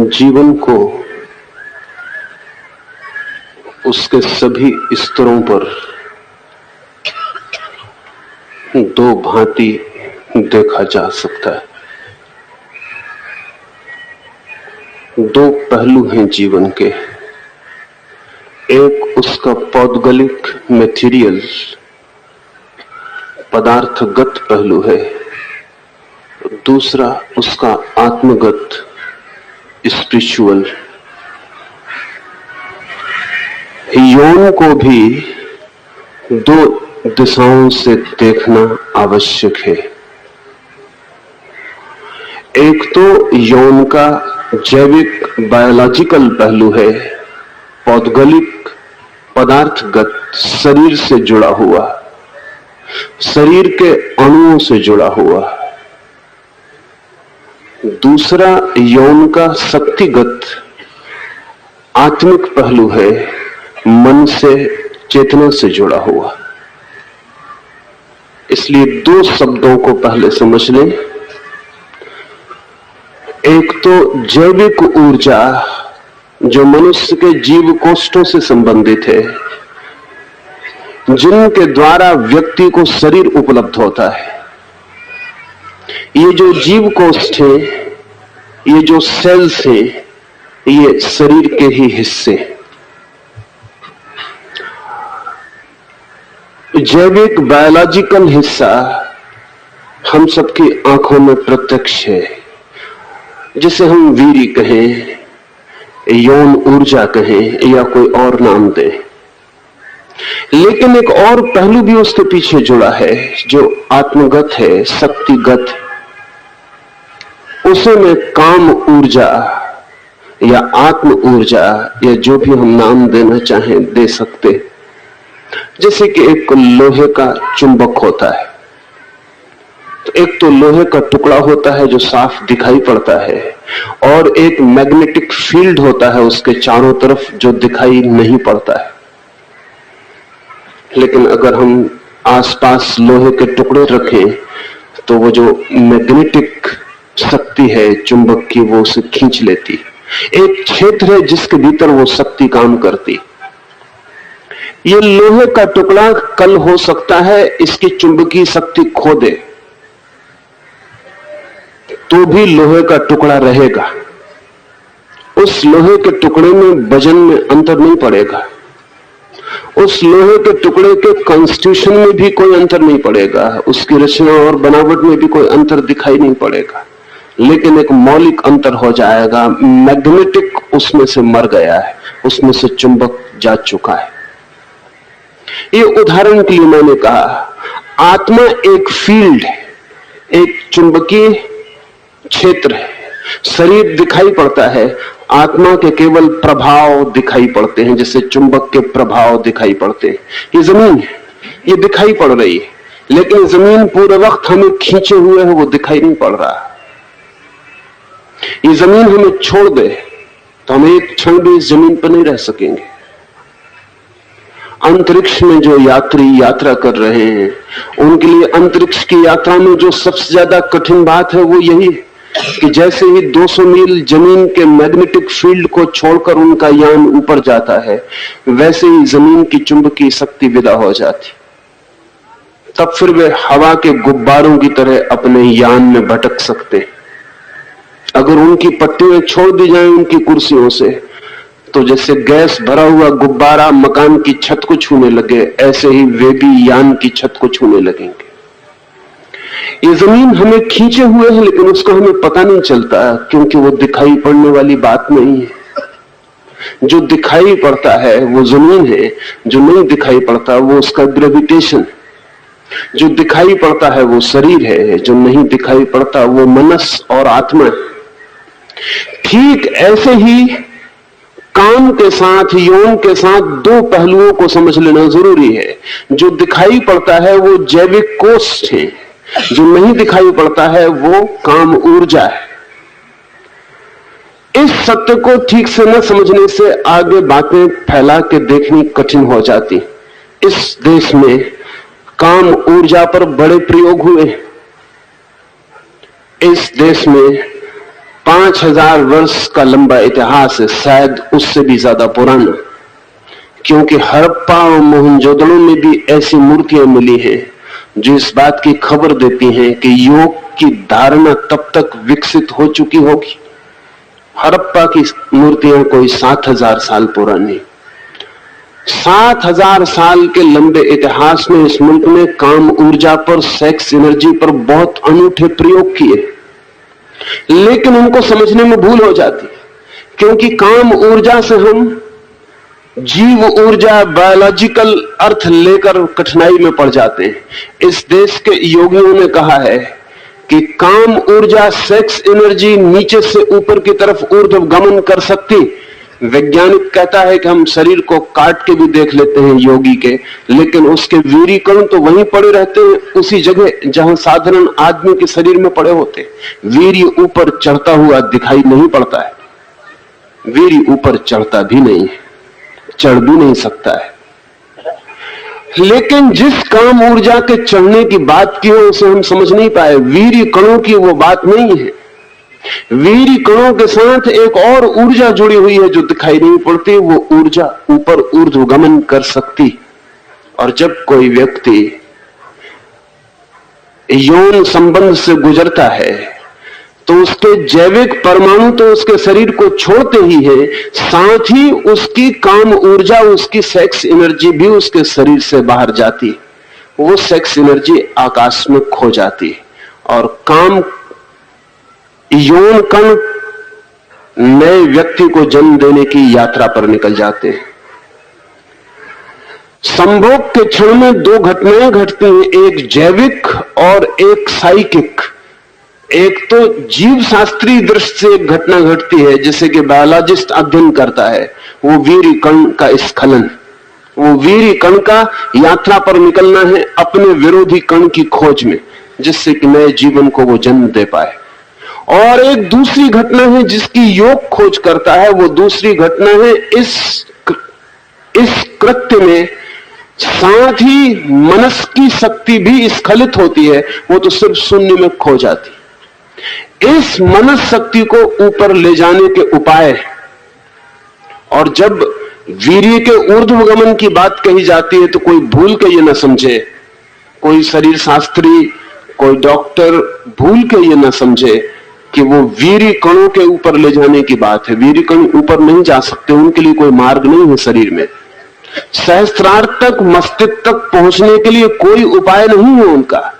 जीवन को उसके सभी स्तरों पर दो भांति देखा जा सकता है। दो पहलू हैं जीवन के। एक उसका पौद्गलिक मैटेरियल पदार्थगत पहलू है, दूसरा उसका आत्मगत स्पिरिचुअल। यौन को भी दो दिशाओं से देखना आवश्यक है। एक तो यौन का जैविक बायोलॉजिकल पहलू है, पौद्गलिक पदार्थगत शरीर से जुड़ा हुआ, शरीर के अणुओं से जुड़ा हुआ। दूसरा यौन का शक्तिगत आत्मिक पहलू है, मन से चेतना से जुड़ा हुआ। इसलिए दो शब्दों को पहले समझ लें। एक तो जैविक ऊर्जा जो मनुष्य के जीव कोष्ठों से संबंधित है, जिनके द्वारा व्यक्ति को शरीर उपलब्ध होता है। ये जो जीव कोष्ठ है, ये जो सेल्स हैं, ये शरीर के ही हिस्से। जैविक बायोलॉजिकल हिस्सा हम सबकी आंखों में प्रत्यक्ष है, जिसे हम वीर्य कहें, यौन ऊर्जा कहें या कोई और नाम दें। लेकिन एक और पहलू भी उसके पीछे जुड़ा है जो आत्मगत है, शक्तिगत। उसे में काम ऊर्जा या आत्म ऊर्जा या जो भी हम नाम देना चाहें दे सकते। जैसे कि एक लोहे का चुंबक होता है, तो एक तो लोहे का टुकड़ा होता है जो साफ दिखाई पड़ता है, और एक मैग्नेटिक फील्ड होता है उसके चारों तरफ जो दिखाई नहीं पड़ता है। लेकिन अगर हम आसपास लोहे के टुकड़े रखें तो वो जो मैग्नेटिक शक्ति है चुंबक की, वो उसे खींच लेती। एक क्षेत्र है जिसके भीतर वो शक्ति काम करती। ये लोहे का टुकड़ा कल हो सकता है इसकी चुंबकीय शक्ति खो दे, तो भी लोहे का टुकड़ा रहेगा। उस लोहे के टुकड़े में वजन में अंतर नहीं पड़ेगा, उस लोहे के टुकड़े के कॉन्स्टिट्यूशन में भी कोई अंतर नहीं पड़ेगा, उसकी रचना और बनावट में भी कोई अंतर दिखाई नहीं पड़ेगा। लेकिन एक मौलिक अंतर हो जाएगा, मैग्नेटिक उसमें से मर गया है, उसमें से चुंबक जा चुका है। ये उदाहरण के लिए मैंने कहा, आत्मा एक फील्ड है, एक चुंबकीय क्षेत्र है। शरीर दिखाई पड़ता है, आत्मा के केवल प्रभाव दिखाई पड़ते हैं, जैसे चुंबक के प्रभाव दिखाई पड़ते हैं। ये जमीन है, ये दिखाई पड़ रही है, लेकिन जमीन पूरे वक्त हमें खींचे हुए है, वो दिखाई नहीं पड़ रहा। ये जमीन हमें छोड़ दे तो हम एक क्षण भी इस जमीन पर नहीं रह सकेंगे। अंतरिक्ष में जो यात्री यात्रा कर रहे हैं, उनके लिए अंतरिक्ष की यात्रा में जो सबसे ज्यादा कठिन बात है वो यही कि जैसे ही 200 मील जमीन के मैग्नेटिक फील्ड को छोड़कर उनका यान ऊपर जाता है, वैसे ही जमीन की चुंबकीय शक्ति विदा हो जाती। तब फिर वे हवा के गुब्बारों की तरह अपने यान में भटक सकते। अगर उनकी पट्टियां छोड़ दी जाएं उनकी कुर्सियों से, तो जैसे गैस भरा हुआ गुब्बारा मकान की छत को छूने लगे, ऐसे ही वे भी यान की छत को छूने लगेंगे। ये जमीन हमें खींचे हुए है, लेकिन उसको हमें पता नहीं चलता, क्योंकि वो दिखाई पड़ने वाली बात नहीं है। जो दिखाई पड़ता है वो जमीन है, जो नहीं दिखाई पड़ता वो उसका ग्रेविटेशन। जो दिखाई पड़ता है वो शरीर है, जो नहीं दिखाई पड़ता वो मनस और आत्मा है। ठीक ऐसे ही काम के साथ, यौन के साथ दो पहलुओं को समझ लेना जरूरी है। जो दिखाई पड़ता है वो जैविक कोष्ठ है, जो नहीं दिखाई पड़ता है वो काम ऊर्जा है। इस सत्य को ठीक से न समझने से आगे बातें फैला के देखनी कठिन हो जाती। इस देश में काम ऊर्जा पर बड़े प्रयोग हुए। इस देश में 5000 वर्ष का लंबा इतिहास है, शायद उससे भी ज्यादा पुराना, क्योंकि हड़प्पा और मोहनजोदड़ो में भी ऐसी मूर्तियां मिली हैं जो इस बात की खबर देती हैं कि योग की धारणा तब तक विकसित हो चुकी होगी। हड़प्पा की मूर्तियां कोई 7000 साल पुरानी। 7000 साल के लंबे इतिहास में इस मुल्क ने काम ऊर्जा पर, सेक्स एनर्जी पर बहुत अनूठे प्रयोग किए, लेकिन उनको समझने में भूल हो जाती, क्योंकि काम ऊर्जा से हम जीव ऊर्जा, बायोलॉजिकल अर्थ लेकर कठिनाई में पड़ जाते हैं। इस देश के योगियों ने कहा है कि काम ऊर्जा, सेक्स एनर्जी नीचे से ऊपर की तरफ ऊर्ध्वगमन कर सकती। वैज्ञानिक कहता है कि हम शरीर को काट के भी देख लेते हैं योगी के, लेकिन उसके वीर्यकण तो वहीं पड़े रहते हैं, उसी जगह जहां साधारण आदमी के शरीर में पड़े होते हैं। वीर्य ऊपर चढ़ता हुआ दिखाई नहीं पड़ता है, वीर्य ऊपर चढ़ता भी नहीं है, चढ़ भी नहीं सकता है। लेकिन जिस काम ऊर्जा के चढ़ने की बात की है उसे हम समझ नहीं पाए। वीर्य कणों की वो बात नहीं है। वीर्य कणों के साथ एक और ऊर्जा जुड़ी हुई है जो दिखाई नहीं पड़ती। वो ऊर्जा ऊपर ऊर्ध्वगमन कर सकती। और जब कोई व्यक्ति यौन संबंध से गुजरता है तो उसके जैविक परमाणु तो उसके शरीर को छोड़ते ही है, साथ ही उसकी काम ऊर्जा, उसकी सेक्स एनर्जी भी उसके शरीर से बाहर जाती। वो सेक्स एनर्जी आकाश में खो जाती और काम यौन कण नए व्यक्ति को जन्म देने की यात्रा पर निकल जाते हैं। संभोग के क्षण में दो घटनाएं घटती हैं, एक जैविक और एक साइकिक। एक तो जीव शास्त्रीय दृष्टि से एक घटना घटती है, जैसे कि बायोलॉजिस्ट अध्ययन करता है, वो वीर्य कण का स्खलन। वो वीर्य कण का यात्रा पर निकलना है अपने विरोधी कण की खोज में, जिससे कि नए जीवन को वो जन्म दे पाए। और एक दूसरी घटना है जिसकी योग खोज करता है। वो दूसरी घटना है इस कृत्य में साथ ही मनस की शक्ति भी स्खलित होती है, वो तो सिर्फ शून्य में खो जाती। इस मनस शक्ति को ऊपर ले जाने के उपाय, और जब वीर्य के ऊर्ध्वगमन की बात कही जाती है तो कोई भूल के ये न समझे, कोई शरीर शास्त्री, कोई डॉक्टर भूल के ये न समझे कि वो वीर्य कणों के ऊपर ले जाने की बात है। वीर्य कण ऊपर नहीं जा सकते, उनके लिए कोई मार्ग नहीं है शरीर में। सहस्त्रार्थ तक, मस्तिष्क तक पहुंचने के लिए कोई उपाय नहीं है उनका।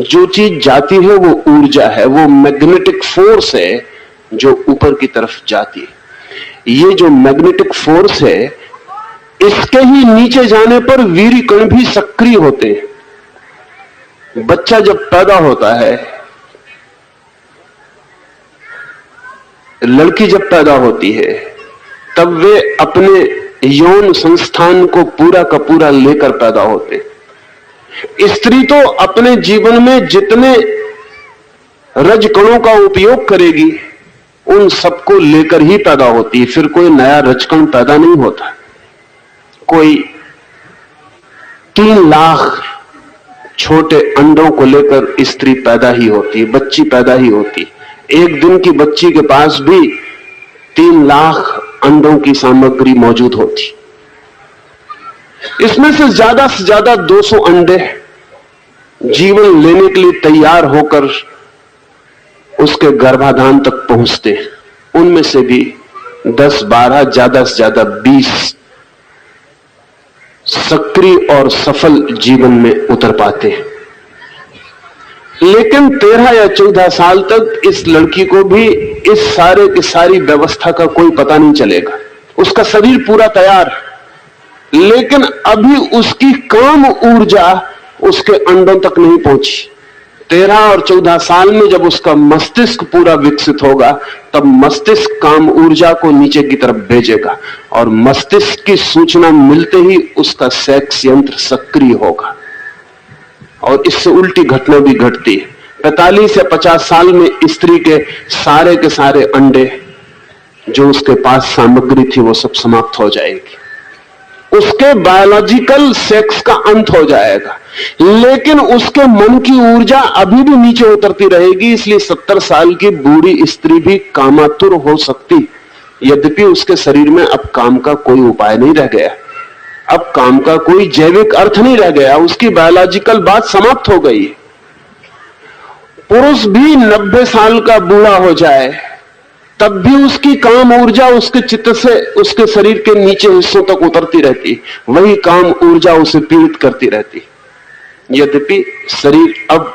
जो चीज जाती है वो ऊर्जा है, वो मैग्नेटिक फोर्स है जो ऊपर की तरफ जाती है। ये जो मैग्नेटिक फोर्स है, इसके ही नीचे जाने पर वीर्य कण भी सक्रिय होते हैं। बच्चा जब पैदा होता है, लड़की जब पैदा होती है, तब वे अपने यौन संस्थान को पूरा का पूरा लेकर पैदा होते। स्त्री तो अपने जीवन में जितने रजकणों का उपयोग करेगी उन सबको लेकर ही पैदा होती है, फिर कोई नया रजकण पैदा नहीं होता। कोई 3 लाख छोटे अंडों को लेकर स्त्री पैदा ही होती है, बच्ची पैदा ही होती है। एक दिन की बच्ची के पास भी 3 लाख अंडों की सामग्री मौजूद होती। इसमें से ज्यादा 200 अंडे जीवन लेने के लिए तैयार होकर उसके गर्भाधान तक पहुंचते हैं। उनमें से भी 10-12, ज्यादा से ज्यादा 20 सक्रिय और सफल जीवन में उतर पाते हैं। लेकिन 13 या 14 साल तक इस लड़की को भी इस सारे की सारी व्यवस्था का कोई पता नहीं चलेगा। उसका शरीर पूरा तैयार, लेकिन अभी उसकी काम ऊर्जा उसके अंडों तक नहीं पहुंची। 13 और 14 साल में जब उसका मस्तिष्क पूरा विकसित होगा, तब मस्तिष्क काम ऊर्जा को नीचे की तरफ भेजेगा और मस्तिष्क की सूचना मिलते ही उसका सेक्स यंत्र सक्रिय होगा। और इससे उल्टी घटना भी घटती है। 45 या 50 साल में स्त्री के सारे अंडे जो उसके पास सामग्री थी वो सब समाप्त हो जाएगी। उसके बायोलॉजिकल सेक्स का अंत हो जाएगा, लेकिन उसके मन की ऊर्जा अभी भी नीचे उतरती रहेगी। इसलिए 70 साल की बूढ़ी स्त्री भी कामातुर हो सकती, यद्यपि उसके शरीर में अब काम का कोई उपाय नहीं रह गया, अब काम का कोई जैविक अर्थ नहीं रह गया, उसकी बायोलॉजिकल बात समाप्त हो गई। पुरुष भी 90 साल का बूढ़ा हो जाए तब भी उसकी काम ऊर्जा उसके चित्त से उसके शरीर के नीचे हिस्सों तक उतरती रहती, वही काम ऊर्जा उसे पीड़ित करती रहती। यद्यपि शरीर अब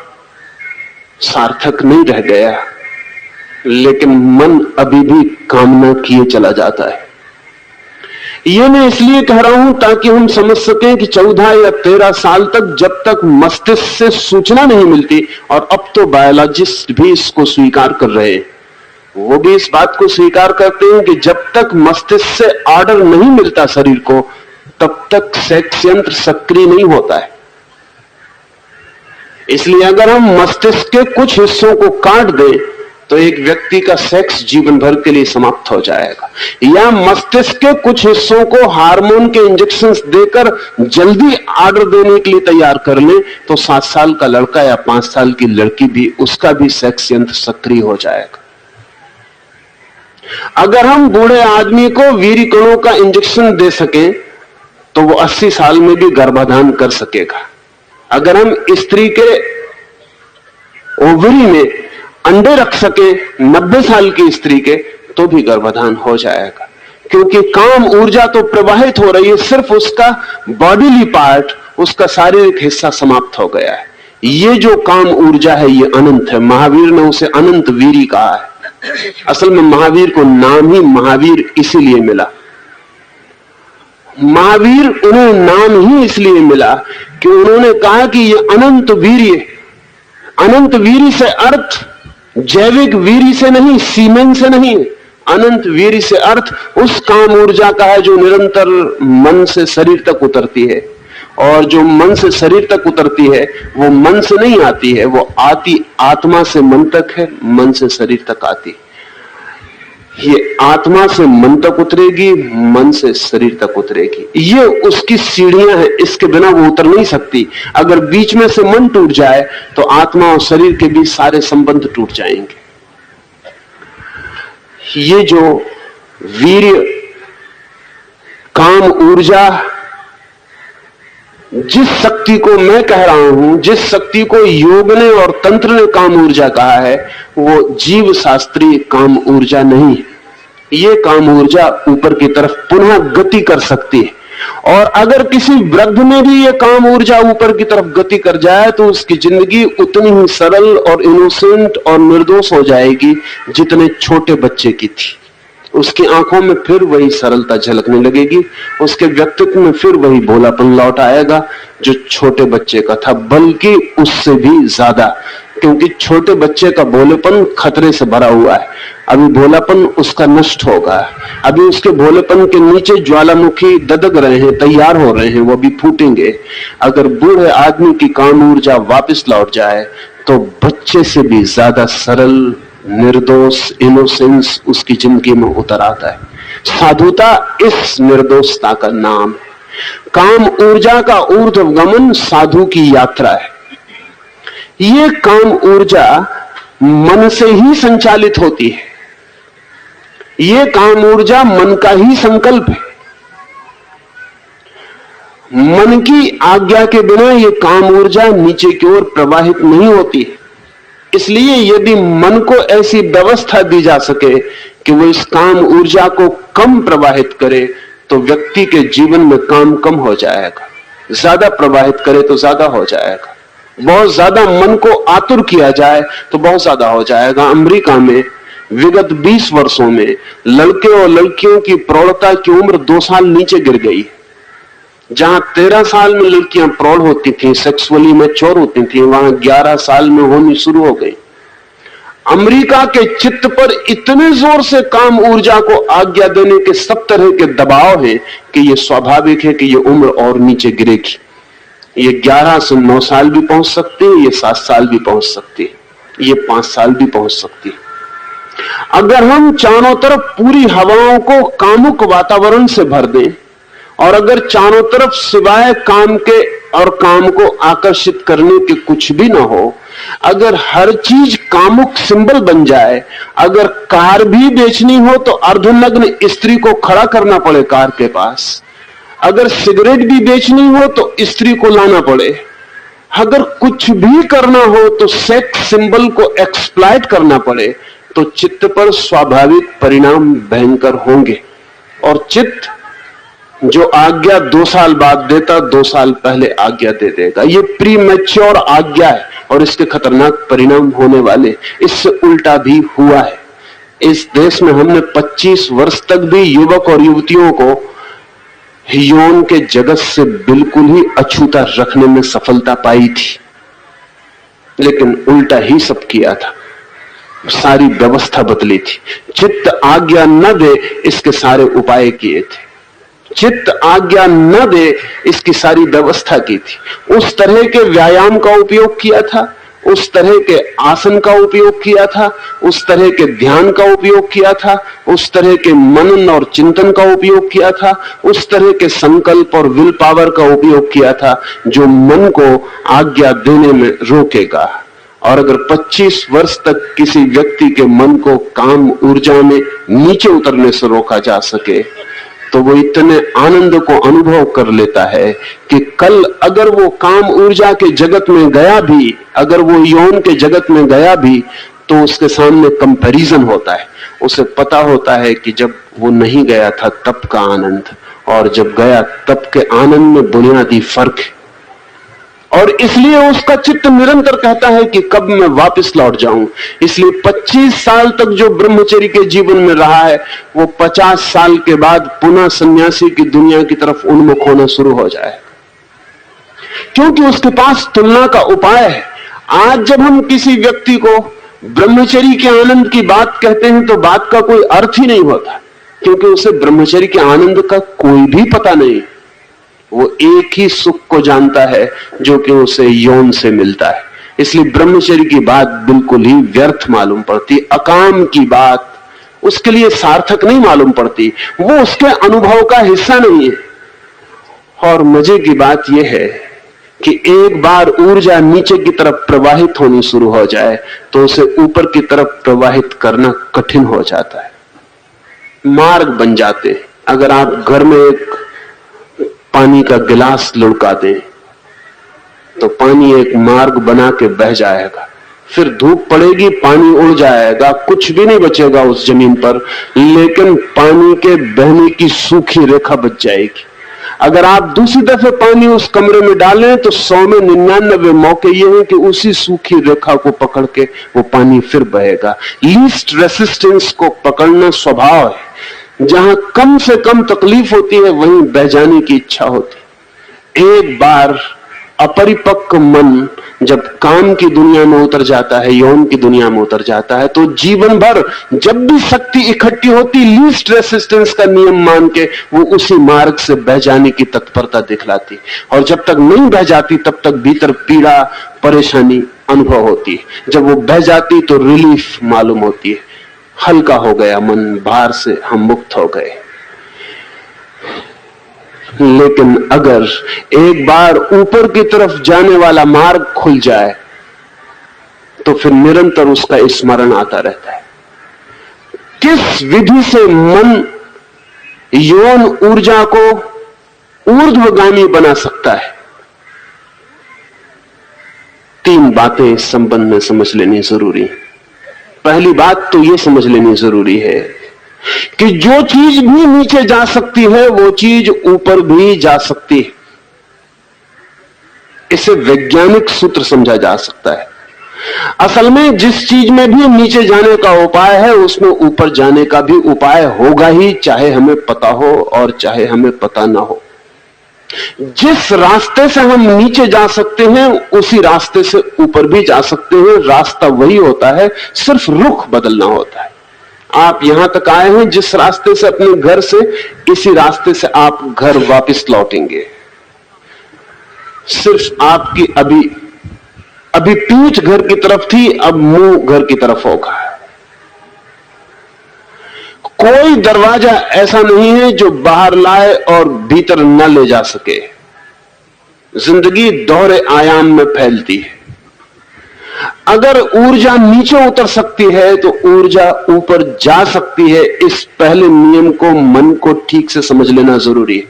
सार्थक नहीं रह गया, लेकिन मन अभी भी कामना किए चला जाता है। ये मैं इसलिए कह रहा हूं ताकि हम समझ सकें कि 14 या 13 साल तक जब तक मस्तिष्क से सूचना नहीं मिलती, और अब तो बायोलॉजिस्ट भी इसको स्वीकार कर रहे हैं, वो भी इस बात को स्वीकार करते हैं कि जब तक मस्तिष्क से ऑर्डर नहीं मिलता शरीर को, तब तक सेक्स यंत्र सक्रिय नहीं होता है। इसलिए अगर हम मस्तिष्क के कुछ हिस्सों को काट दें तो एक व्यक्ति का सेक्स जीवन भर के लिए समाप्त हो जाएगा, या मस्तिष्क के कुछ हिस्सों को हार्मोन के इंजेक्शंस देकर जल्दी ऑर्डर देने के लिए तैयार कर ले तो 7 साल का लड़का या 5 साल की लड़की भी, उसका भी सेक्स यंत्र सक्रिय हो जाएगा। अगर हम बूढ़े आदमी को वीर्य कणों का इंजेक्शन दे सकें तो वो 80 साल में भी गर्भाधान कर सकेगा। अगर हम स्त्री के ओवरी में अंडे रख सके 90 साल की स्त्री के, तो भी गर्भाधान हो जाएगा, क्योंकि काम ऊर्जा तो प्रवाहित हो रही है, सिर्फ उसका बॉडीली पार्ट, उसका शारीरिक हिस्सा समाप्त हो गया है। ये जो काम ऊर्जा है ये अनंत है। महावीर ने उसे अनंत वीरी कहा है। असल में महावीर को नाम ही महावीर इसीलिए मिला। महावीर उन्हें नाम ही इसलिए मिला कि उन्होंने कहा कि ये अनंत वीर्य, अनंत वीर्य से अर्थ जैविक वीर्य से नहीं, सीमेन से नहीं, अनंत वीर्य से अर्थ उस काम ऊर्जा का है जो निरंतर मन से शरीर तक उतरती है, और जो मन से शरीर तक उतरती है वो मन से नहीं आती है, वो आती आत्मा से मन तक है, मन से शरीर तक आती। ये आत्मा से मन तक उतरेगी, मन से शरीर तक उतरेगी। ये उसकी सीढ़ियां हैं, इसके बिना वो उतर नहीं सकती। अगर बीच में से मन टूट जाए तो आत्मा और शरीर के बीच सारे संबंध टूट जाएंगे। ये जो वीर्य, काम ऊर्जा, जिस शक्ति को मैं कह रहा हूं, जिस शक्ति को योग ने और तंत्र ने काम ऊर्जा कहा है, वो जीव शास्त्रीय काम ऊर्जा नहीं है। ये काम ऊर्जा ऊपर की तरफ पुनः गति कर सकती है, और अगर किसी वृद्ध में भी ये काम ऊर्जा ऊपर की तरफ गति कर जाए तो उसकी जिंदगी उतनी ही सरल और इनोसेंट और निर्दोष हो जाएगी जितने छोटे बच्चे की थी। उसकी आंखों में फिर वही सरलता झलकने लगेगी, उसके व्यक्तित्व में फिर वही भोलापन लौट आएगा जो छोटे बच्चे का था, बल्कि उससे भी ज्यादा, क्योंकि छोटे बच्चे का भोलेपन खतरे से भरा हुआ है। अभी भोलापन उसका नष्ट होगा, अभी उसके भोलेपन के नीचे ज्वालामुखी ददक रहे हैं, तैयार हो रहे हैं, वो भी फूटेंगे। अगर बूढ़े आदमी की काम ऊर्जा वापस लौट जाए तो बच्चे से भी ज्यादा सरल, निर्दोष, इनोसेंस उसकी जिंदगी में उतर आता है। साधुता इस निर्दोषता का नाम है। काम ऊर्जा का ऊर्ध्वगमन साधु की यात्रा है। ये काम ऊर्जा मन से ही संचालित होती है, ये काम ऊर्जा मन का ही संकल्प है। मन की आज्ञा के बिना ये काम ऊर्जा नीचे की ओर प्रवाहित नहीं होती है। इसलिए यदि मन को ऐसी व्यवस्था दी जा सके कि वो इस काम ऊर्जा को कम प्रवाहित करे तो व्यक्ति के जीवन में काम कम हो जाएगा, ज्यादा प्रवाहित करे तो ज्यादा हो जाएगा। बहुत ज्यादा मन को आतुर किया जाए तो बहुत ज्यादा हो जाएगा। अमेरिका में विगत 20 वर्षों में लड़के और लड़कियों की प्रौढ़ता की उम्र 2 साल नीचे गिर गई। जहां 13 साल में लड़कियां प्रौढ़ होती थी, सेक्सुअली मैच्योर होती थी, वहां 11 साल में होनी शुरू हो गई। अमेरिका के चित्त पर इतने जोर से काम ऊर्जा को आज्ञा देने के सब तरह के दबाव है कि यह स्वाभाविक है कि यह उम्र और नीचे गिरेगी। ये 11 से 9 साल भी पहुंच सकती है, ये 7 साल भी पहुंच सकती है, ये 5 साल भी पहुंच सकती है। अगर हम चारों तरफ पूरी हवाओं को कामुक वातावरण से भर दें और अगर चारों तरफ सिवाय काम के और काम को आकर्षित करने के कुछ भी ना हो, अगर हर चीज कामुक सिंबल बन जाए, अगर कार भी बेचनी हो तो अर्धनग्न स्त्री को खड़ा करना पड़े कार के पास, अगर सिगरेट भी बेचनी हो तो स्त्री को लाना पड़े, अगर कुछ भी करना हो तो सेक्स सिंबल को एक्सप्लॉइट करना पड़े, तो चित्त पर स्वाभाविक परिणाम भयंकर होंगे। और चित्त जो आज्ञा 2 साल बाद देता, 2 साल पहले आज्ञा दे देगा। ये प्री मैच्योर आज्ञा है और इसके खतरनाक परिणाम होने वाले। इससे उल्टा भी हुआ है। इस देश में हमने 25 वर्ष तक भी युवक और युवतियों को यौन के जगत से बिल्कुल ही अछूता रखने में सफलता पाई थी, लेकिन उल्टा ही सब किया था। सारी व्यवस्था बदली थी। चित्त आज्ञा न दे इसके सारे उपाय किए थे, चित्त आज्ञा न दे इसकी सारी व्यवस्था की थी। उस तरह के व्यायाम का उपयोग किया था, उस तरह के आसन का उपयोग किया था, उस तरह के ध्यान का उपयोग किया था, उस तरह के मनन और चिंतन का उपयोग किया था, उस तरह के संकल्प और विल पावर का उपयोग किया था जो मन को आज्ञा देने में रोकेगा। और अगर 25 वर्ष तक किसी व्यक्ति के मन को काम ऊर्जा में नीचे उतरने से रोका जा सके, तो वो इतने आनंद को अनुभव कर लेता है कि कल अगर वो काम ऊर्जा के जगत में गया भी, अगर वो यौन के जगत में गया भी, तो उसके सामने कंपैरिजन होता है। उसे पता होता है कि जब वो नहीं गया था तब का आनंद और जब गया तब के आनंद में बुनियादी फर्क है। और इसलिए उसका चित्त निरंतर कहता है कि कब मैं वापस लौट जाऊं। इसलिए 25 साल तक जो ब्रह्मचर्य के जीवन में रहा है, वो 50 साल के बाद पुनः सन्यासी की दुनिया की तरफ उन्मुख होना शुरू हो जाए, क्योंकि उसके पास तुलना का उपाय है। आज जब हम किसी व्यक्ति को ब्रह्मचर्य के आनंद की बात कहते हैं तो बात का कोई अर्थ ही नहीं होता, क्योंकि उसे ब्रह्मचर्य के आनंद का कोई भी पता नहीं। वो एक ही सुख को जानता है जो कि उसे यौन से मिलता है। इसलिए ब्रह्मचर्य की बात बिल्कुल ही व्यर्थ मालूम पड़ती, अकाम की बात उसके लिए सार्थक नहीं मालूम पड़ती, वो उसके अनुभव का हिस्सा नहीं है। और मजे की बात यह है कि एक बार ऊर्जा नीचे की तरफ प्रवाहित होनी शुरू हो जाए तो उसे ऊपर की तरफ प्रवाहित करना कठिन हो जाता है। मार्ग बन जाते। अगर आप घर में एक पानी का गिलास लुढ़का दें तो पानी एक मार्ग बना के बह जाएगा, फिर धूप पड़ेगी, पानी उड़ जाएगा, कुछ भी नहीं बचेगा उस जमीन पर, लेकिन पानी के बहने की सूखी रेखा बच जाएगी। अगर आप दूसरी दफे पानी उस कमरे में डालें तो 100 में 99 मौके ये हैं कि उसी सूखी रेखा को पकड़ के वो पानी फिर बहेगा। लीस्ट रेसिस्टेंस को पकड़ना स्वभाव है। जहां कम से कम तकलीफ होती है वहीं बह जाने की इच्छा होती। एक बार अपरिपक्व मन जब काम की दुनिया में उतर जाता है, यौन की दुनिया में उतर जाता है, तो जीवन भर जब भी शक्ति इकट्ठी होती, लीस्ट रेसिस्टेंस का नियम मान के वो उसी मार्ग से बह जाने की तत्परता दिखलाती। और जब तक नहीं बह जाती तब तक भीतर पीड़ा, परेशानी अनुभव होती है। जब वो बह जाती तो रिलीफ मालूम होती है, हल्का हो गया मन, भार से हम मुक्त हो गए। लेकिन अगर एक बार ऊपर की तरफ जाने वाला मार्ग खुल जाए तो फिर निरंतर उसका स्मरण आता रहता है। किस विधि से मन यौन ऊर्जा को ऊर्ध्वगामी बना सकता है? 3 बातें इस संबंध में समझ लेनी जरूरी है। पहली बात तो यह समझ लेनी जरूरी है कि जो चीज भी नीचे जा सकती है वो चीज ऊपर भी जा सकती है। इसे वैज्ञानिक सूत्र समझा जा सकता है। असल में जिस चीज में भी नीचे जाने का उपाय है उसमें ऊपर जाने का भी उपाय होगा ही, चाहे हमें पता हो और चाहे हमें पता ना हो। जिस रास्ते से हम नीचे जा सकते हैं उसी रास्ते से ऊपर भी जा सकते हैं। रास्ता वही होता है, सिर्फ रुख बदलना होता है। आप यहां तक आए हैं जिस रास्ते से अपने घर से, इसी रास्ते से आप घर वापस लौटेंगे। सिर्फ आपकी अभी पीठ घर की तरफ थी, अब मुंह घर की तरफ होगा। कोई दरवाजा ऐसा नहीं है जो बाहर लाए और भीतर न ले जा सके। जिंदगी दोहरे आयाम में फैलती है। अगर ऊर्जा नीचे उतर सकती है तो ऊर्जा ऊपर जा सकती है। इस पहले नियम को मन को ठीक से समझ लेना जरूरी है,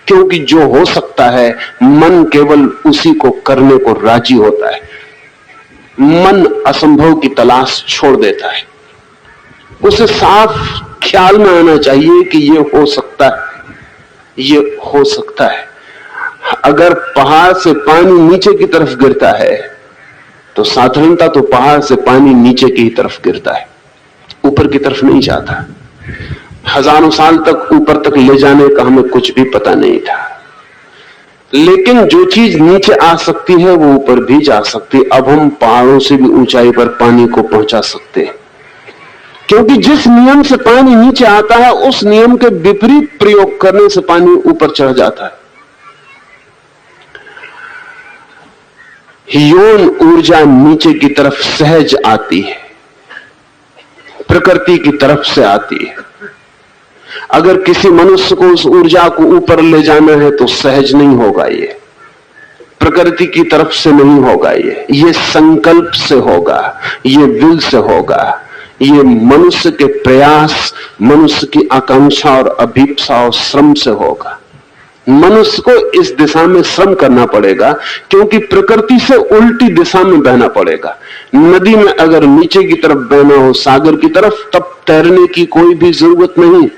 क्योंकि जो हो सकता है मन केवल उसी को करने को राजी होता है। मन असंभव की तलाश छोड़ देता है। उसे साफ ख्याल में आना चाहिए कि ये हो सकता है, ये हो सकता है। अगर पहाड़ से पानी नीचे की तरफ गिरता है तो साधारणता तो पहाड़ से पानी नीचे की तरफ गिरता है, ऊपर की तरफ नहीं जाता। हजारों साल तक ऊपर तक ले जाने का हमें कुछ भी पता नहीं था, लेकिन जो चीज नीचे आ सकती है वो ऊपर भी जा सकती है। अब हम पहाड़ों से भी ऊंचाई पर पानी को पहुंचा सकते हैं, क्योंकि जिस नियम से पानी नीचे आता है उस नियम के विपरीत प्रयोग करने से पानी ऊपर चढ़ जाता है। यौन ऊर्जा नीचे की तरफ सहज आती है, प्रकृति की तरफ से आती है। अगर किसी मनुष्य को उस ऊर्जा को ऊपर ले जाना है तो सहज नहीं होगा, ये प्रकृति की तरफ से नहीं होगा, ये संकल्प से होगा, ये विल से होगा, ये मनुष्य के प्रयास, मनुष्य की आकांक्षा और अभीप्सा और श्रम से होगा। मनुष्य को इस दिशा में श्रम करना पड़ेगा, क्योंकि प्रकृति से उल्टी दिशा में बहना पड़ेगा। नदी में अगर नीचे की तरफ बहना हो, सागर की तरफ, तब तैरने की कोई भी जरूरत नहीं।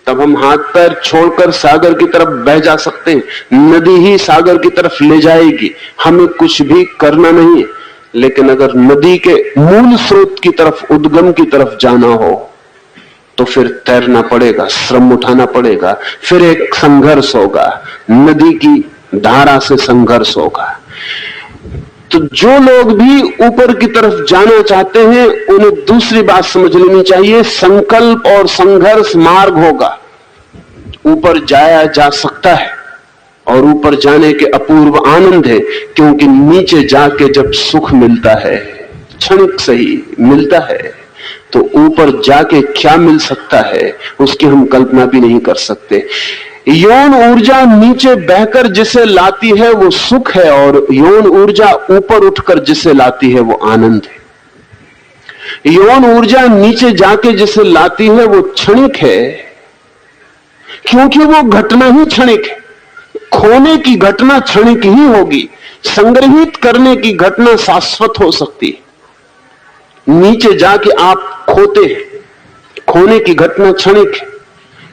तब हम हाथ पैर छोड़कर सागर की तरफ बह जा सकते हैं। नदी ही सागर की तरफ ले जाएगी, हमें कुछ भी करना नहीं है। लेकिन अगर नदी के मूल स्रोत की तरफ, उद्गम की तरफ जाना हो तो फिर तैरना पड़ेगा, श्रम उठाना पड़ेगा, फिर एक संघर्ष होगा, नदी की धारा से संघर्ष होगा। तो जो लोग भी ऊपर की तरफ जाना चाहते हैं उन्हें दूसरी बात समझ लेनी चाहिए, संकल्प और संघर्ष मार्ग होगा। ऊपर जाया जा सकता है और ऊपर जाने के अपूर्व आनंद है, क्योंकि नीचे जाके जब सुख मिलता है, क्षणिक सही मिलता है, तो ऊपर जाके क्या मिल सकता है उसकी हम कल्पना भी नहीं कर सकते। यौन ऊर्जा नीचे बहकर जिसे लाती है वो सुख है, और यौन ऊर्जा ऊपर उठकर जिसे लाती है वो आनंद है। यौन ऊर्जा नीचे जाके जिसे लाती है वो क्षणिक है, क्योंकि वो घटना ही क्षणिक है। खोने की घटना क्षणिक ही होगी, संग्रहित करने की घटना शाश्वत हो सकती है। नीचे जाके आप खोते हैं, खोने की घटना क्षणिक है।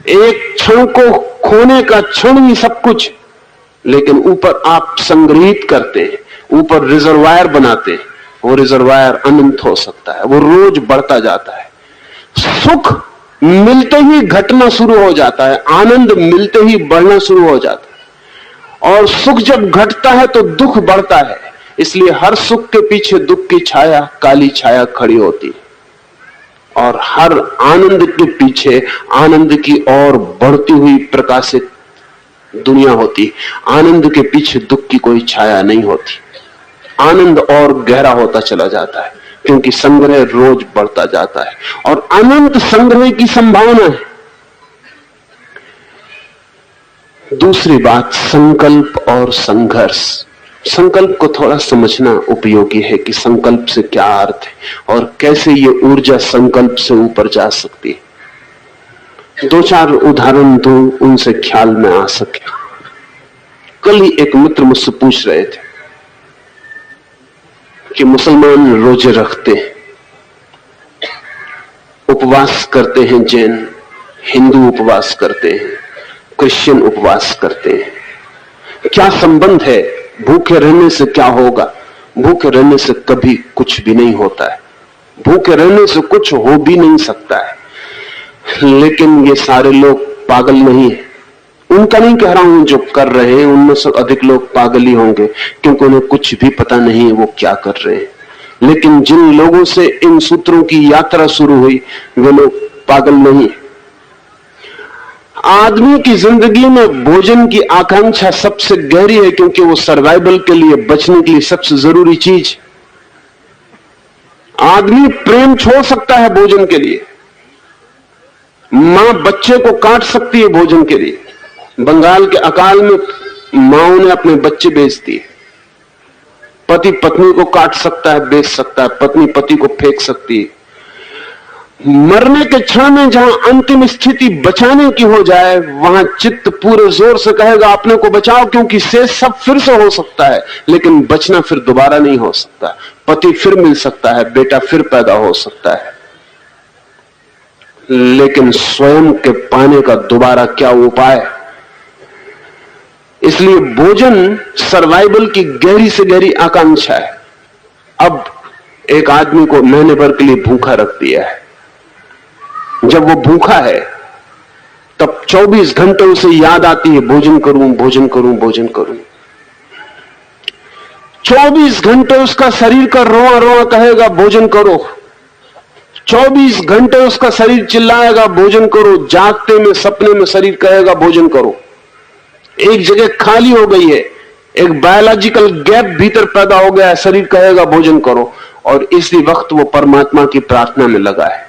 एक क्षण को खोने का क्षण ही सब कुछ, लेकिन ऊपर आप संग्रहित करते हैं, ऊपर रिजर्वायर बनाते हैं। वो रिजर्वायर अनंत हो सकता है, वो रोज बढ़ता जाता है। सुख मिलते ही घटना शुरू हो जाता है, आनंद मिलते ही बढ़ना शुरू हो जाता है। और सुख जब घटता है तो दुख बढ़ता है, इसलिए हर सुख के पीछे दुख की छाया, काली छाया खड़ी होती है। और हर आनंद के पीछे आनंद की और बढ़ती हुई प्रकाशित दुनिया होती। आनंद के पीछे दुख की कोई छाया नहीं होती। आनंद और गहरा होता चला जाता है, क्योंकि संग्रह रोज बढ़ता जाता है और अनंत संग्रह की संभावना है। दूसरी बात, संकल्प और संघर्ष। संकल्प को थोड़ा समझना उपयोगी है कि संकल्प से क्या अर्थ है और कैसे ये ऊर्जा संकल्प से ऊपर जा सकती है। दो चार उदाहरण दूं, उनसे ख्याल में आ सके। कल ही एक मित्र मुझसे पूछ रहे थे कि मुसलमान रोजे रखते हैं, उपवास करते हैं, जैन, हिंदू उपवास करते हैं, क्रिश्चियन उपवास करते हैं, क्या संबंध है? भूखे रहने से क्या होगा? भूखे रहने से कभी कुछ भी नहीं होता है, भूखे रहने से कुछ हो भी नहीं सकता है। लेकिन ये सारे लोग पागल नहीं है। उनका नहीं कह रहा हूं, जो कर रहे हैं उनमें से अधिक लोग पागल ही होंगे, क्योंकि उन्हें कुछ भी पता नहीं है वो क्या कर रहे हैं। लेकिन जिन लोगों से इन सूत्रों की यात्रा शुरू हुई वे लोग पागल नहीं है। आदमी की जिंदगी में भोजन की आकांक्षा सबसे गहरी है, क्योंकि वो सर्वाइवल के लिए, बचने के लिए सबसे जरूरी चीज। आदमी प्रेम छोड़ सकता है भोजन के लिए, मां बच्चे को काट सकती है भोजन के लिए। बंगाल के अकाल में माओ ने अपने बच्चे बेच दिए। पति पत्नी को काट सकता है, बेच सकता है, पत्नी पति को फेंक सकती है। मरने के क्षण में जहां अंतिम स्थिति बचाने की हो जाए, वहां चित्त पूरे जोर से कहेगा अपने को बचाओ, क्योंकि शेष सब फिर से हो सकता है, लेकिन बचना फिर दोबारा नहीं हो सकता। पति फिर मिल सकता है, बेटा फिर पैदा हो सकता है, लेकिन स्वयं के पाने का दोबारा क्या उपाय। इसलिए भोजन सर्वाइवल की गहरी से गहरी आकांक्षा है। अब एक आदमी को महीने भर के लिए भूखा रख दिया है। जब वो भूखा है तब 24 घंटे उसे याद आती है भोजन करूं, भोजन करूं, भोजन करूं। 24 घंटे उसका शरीर का रोआ रोआ कहेगा भोजन करो। 24 घंटे उसका शरीर चिल्लाएगा भोजन करो। जागते में, सपने में शरीर कहेगा भोजन करो। एक जगह खाली हो गई है, एक बायोलॉजिकल गैप भीतर पैदा हो गया है, शरीर कहेगा भोजन करो। और इसी वक्त वो परमात्मा की प्रार्थना में लगा है।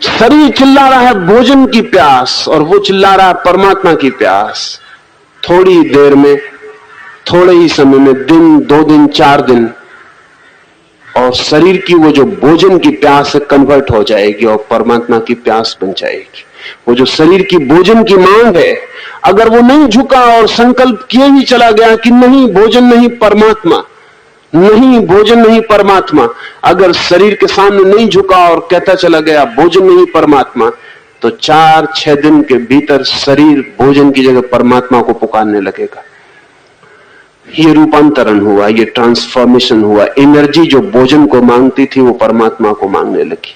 शरीर चिल्ला रहा है भोजन की प्यास, और वो चिल्ला रहा है परमात्मा की प्यास। थोड़ी देर में, थोड़े ही समय में, दिन, 2 दिन, 4 दिन, और शरीर की वो जो भोजन की प्यास कन्वर्ट हो जाएगी और परमात्मा की प्यास बन जाएगी। वो जो शरीर की भोजन की मांग है, अगर वो नहीं झुका और संकल्प किए ही चला गया कि नहीं भोजन नहीं परमात्मा, नहीं भोजन नहीं परमात्मा, अगर शरीर के सामने नहीं झुका और कहता चला गया भोजन नहीं परमात्मा, तो 4-6 दिन के भीतर शरीर भोजन की जगह परमात्मा को पुकारने लगेगा। ये रूपांतरण हुआ, ये ट्रांसफॉर्मेशन हुआ। एनर्जी जो भोजन को मांगती थी वो परमात्मा को मांगने लगी।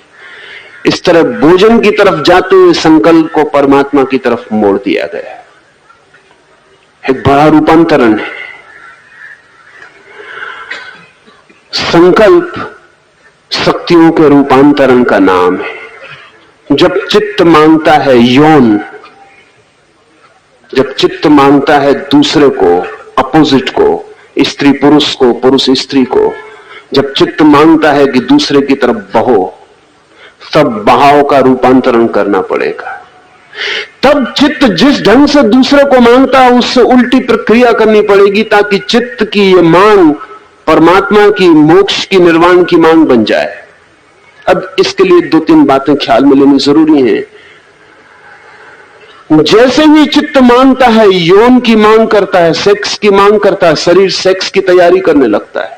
इस तरह भोजन की तरफ जाते हुए संकल्प को परमात्मा की तरफ मोड़ दिया गया। एक बड़ा रूपांतरण है। संकल्प शक्तियों के रूपांतरण का नाम है। जब चित्त मांगता है यौन, जब चित्त मांगता है दूसरे को, अपोजिट को, स्त्री पुरुष को, पुरुष स्त्री को, जब चित्त मांगता है कि दूसरे की तरफ बहो, तब बहाव का रूपांतरण करना पड़ेगा। तब चित्त जिस ढंग से दूसरे को मांगता है उससे उल्टी प्रक्रिया करनी पड़ेगी, ताकि चित्त की ये मांग परमात्मा की, मोक्ष की, निर्वाण की मांग बन जाए। अब इसके लिए 2-3 बातें ख्याल में लेनी जरूरी हैं। जैसे ही चित्त मांगता है, यौन की मांग करता है, सेक्स की मांग करता है, शरीर सेक्स की तैयारी करने लगता है।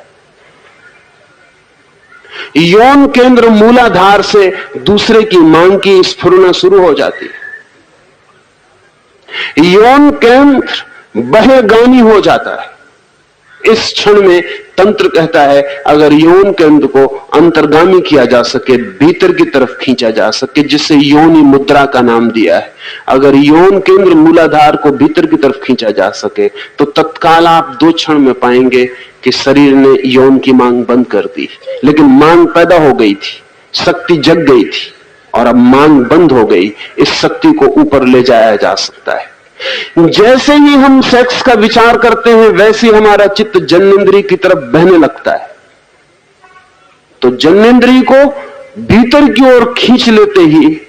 यौन केंद्र मूलाधार से दूसरे की मांग की स्फुरना शुरू हो जाती है। यौन केंद्र बहेगामी हो जाता है। इस क्षण में तंत्र कहता है अगर यौन केंद्र को अंतर्गामी किया जा सके, भीतर की तरफ खींचा जा सके, जिसे योनि मुद्रा का नाम दिया है, अगर यौन केंद्र मूलाधार को भीतर की तरफ खींचा जा सके, तो तत्काल आप 2 क्षण में पाएंगे कि शरीर ने यौन की मांग बंद कर दी। लेकिन मांग पैदा हो गई थी, शक्ति जग गई थी, और अब मांग बंद हो गई। इस शक्ति को ऊपर ले जाया जा सकता है। जैसे ही हम सेक्स का विचार करते हैं, वैसे ही हमारा चित्त जन्नेंद्रिय की तरफ बहने लगता है। तो जन्नेंद्रिय को भीतर की ओर खींच लेते ही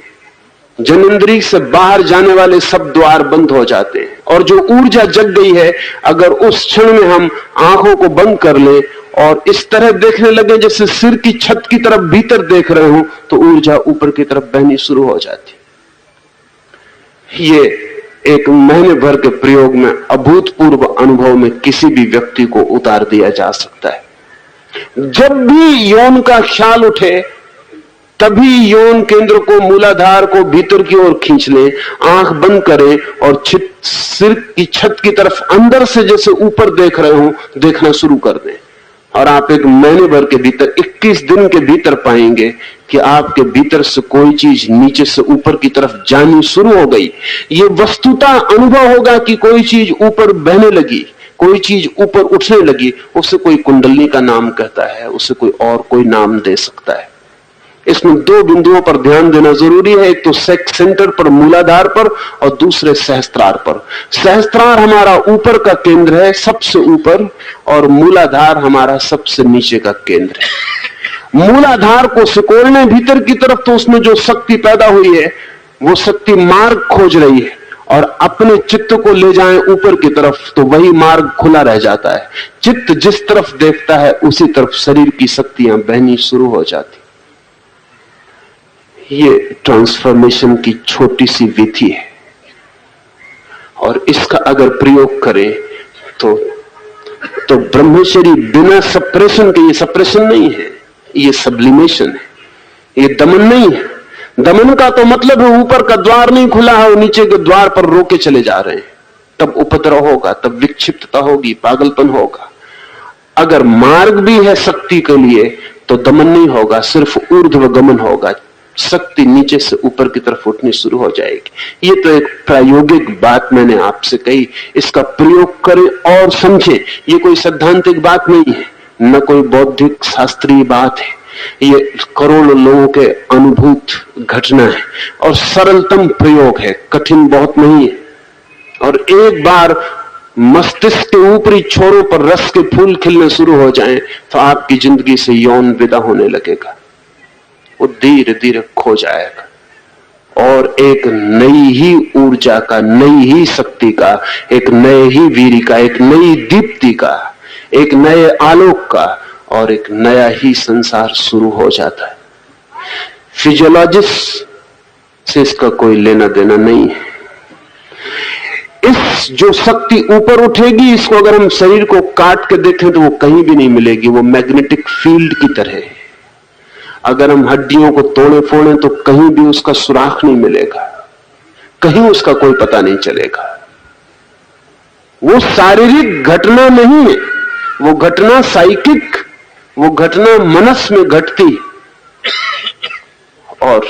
जन्नेंद्रिय से बाहर जाने वाले सब द्वार बंद हो जाते हैं, और जो ऊर्जा जग गई है, अगर उस क्षण में हम आंखों को बंद कर ले और इस तरह देखने लगे जैसे सिर की छत की तरफ भीतर देख रहे हो, तो ऊर्जा ऊपर की तरफ बहनी शुरू हो जाती। ये एक महीने भर के प्रयोग में, अभूतपूर्व अनुभव में किसी भी व्यक्ति को उतार दिया जा सकता है। जब भी यौन का ख्याल उठे, तभी यौन केंद्र को, मूलाधार को भीतर की ओर खींच ले, आंख बंद करें और सिर की छत की तरफ अंदर से जैसे ऊपर देख रहे हो, देखना शुरू कर दें। और आप एक महीने भर के भीतर, 21 दिन के भीतर पाएंगे कि आपके भीतर से कोई चीज नीचे से ऊपर की तरफ जानी शुरू हो गई। ये वस्तुतः अनुभव होगा कि कोई चीज ऊपर बहने लगी, कोई चीज ऊपर उठने लगी। उसे कोई कुंडली का नाम कहता है, उसे कोई और कोई नाम दे सकता है। इसमें 2 बिंदुओं पर ध्यान देना जरूरी है। एक तो सेक्स सेंटर पर, मूलाधार पर, और दूसरे सहस्त्रार पर। सहस्त्रार हमारा ऊपर का केंद्र है, सबसे ऊपर, और मूलाधार हमारा सबसे नीचे का केंद्र है। मूलाधार को सिकोड़ने भीतर की तरफ तो उसमें जो शक्ति पैदा हुई है वो शक्ति मार्ग खोज रही है, और अपने चित्त को ले जाएं ऊपर की तरफ तो वही मार्ग खुला रह जाता है। चित्त जिस तरफ देखता है उसी तरफ शरीर की शक्तियां बहनी शुरू हो जाती। ये ट्रांसफॉर्मेशन की छोटी सी विधि है, और इसका अगर प्रयोग करें तो ब्रह्मचर्य बिना सप्रेशन के, ये सप्रेशन नहीं है, ये सब्लिमेशन है, ये दमन नहीं है। दमन का तो मतलब है ऊपर का द्वार नहीं खुला है और नीचे के द्वार पर रोके चले जा रहे हैं, तब उपद्रव होगा, तब विक्षिप्तता होगी, पागलपन होगा। अगर मार्ग भी है शक्ति के लिए तो दमन नहीं होगा, सिर्फ ऊर्ध्व गमन होगा, शक्ति नीचे से ऊपर की तरफ उठनी शुरू हो जाएगी। ये तो एक प्रायोगिक बात मैंने आपसे कही, इसका प्रयोग करें और समझें। ये कोई सैद्धांतिक बात नहीं है, न कोई बौद्धिक शास्त्रीय बात है, ये करोड़ों लोगों के अनुभूत घटना है और सरलतम प्रयोग है, कठिन बहुत नहीं है। और एक बार मस्तिष्क के ऊपरी छोरों पर रस के फूल खिलने शुरू हो जाएं तो आपकी जिंदगी से यौन विदा होने लगेगा, वो धीरे धीरे खो जाएगा और एक नई ही ऊर्जा का, नई ही शक्ति का, एक नए ही वीर का, एक नई दीप्ति का, एक नए आलोक का और एक नया ही संसार शुरू हो जाता है। फिजियोलॉजिस्ट से इसका कोई लेना देना नहीं है। इस जो शक्ति ऊपर उठेगी, इसको अगर हम शरीर को काट के देखें तो वो कहीं भी नहीं मिलेगी, वो मैग्नेटिक फील्ड की तरह है। अगर हम हड्डियों को तोड़े फोड़े तो कहीं भी उसका सुराख नहीं मिलेगा, कहीं उसका कोई पता नहीं चलेगा। वो शारीरिक घटना नहीं है, वो घटना साइकिक, वो घटना मनस में घटती और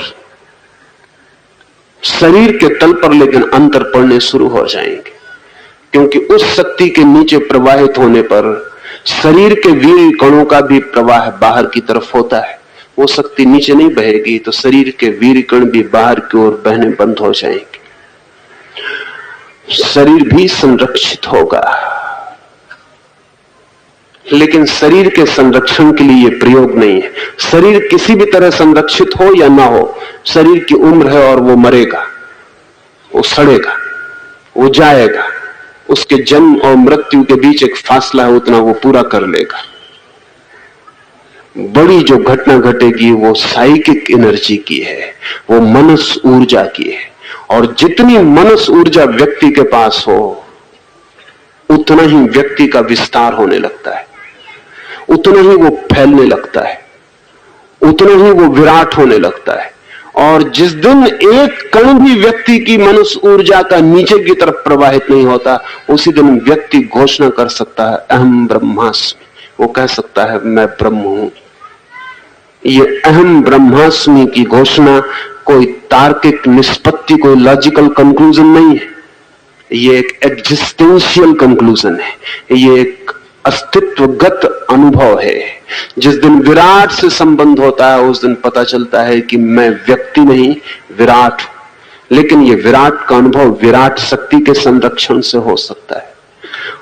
शरीर के तल पर लेकिन अंतर पड़ने शुरू हो जाएंगे, क्योंकि उस शक्ति के नीचे प्रवाहित होने पर शरीर के वीर कणों का भी प्रवाह बाहर की तरफ होता है। वो शक्ति नीचे नहीं बहेगी तो शरीर के वीर कण भी बाहर की ओर बहने बंद हो जाएंगे, शरीर भी संरक्षित होगा। लेकिन शरीर के संरक्षण के लिए ये प्रयोग नहीं है। शरीर किसी भी तरह संरक्षित हो या ना हो, शरीर की उम्र है और वो मरेगा, वो सड़ेगा, वो जाएगा, उसके जन्म और मृत्यु के बीच एक फासला है, उतना वो पूरा कर लेगा। बड़ी जो घटना घटेगी वो साइकिक एनर्जी की है, वो मनस ऊर्जा की है, और जितनी मनस ऊर्जा व्यक्ति के पास हो उतना ही व्यक्ति का विस्तार होने लगता है, उतना ही वो फैलने लगता है, उतना ही वो विराट होने लगता है। और जिस दिन एक कण भी व्यक्ति की मनस ऊर्जा का नीचे की तरफ प्रवाहित नहीं होता, उसी दिन व्यक्ति घोषणा कर सकता है अहम ब्रह्मास्मि, वो कह सकता है मैं ब्रह्म हूं। ये अहम ब्रह्मास्मि की घोषणा कोई तार्किक निष्पत्ति, कोई लॉजिकल कंक्लूजन नहीं है, ये एक एग्जिस्टेंशियल कंक्लूजन है, ये एक अस्तित्वगत अनुभव है। जिस दिन विराट से संबंध होता है उस दिन पता चलता है कि मैं व्यक्ति नहीं विराट हूं। लेकिन ये विराट का अनुभव विराट शक्ति के संरक्षण से हो सकता है,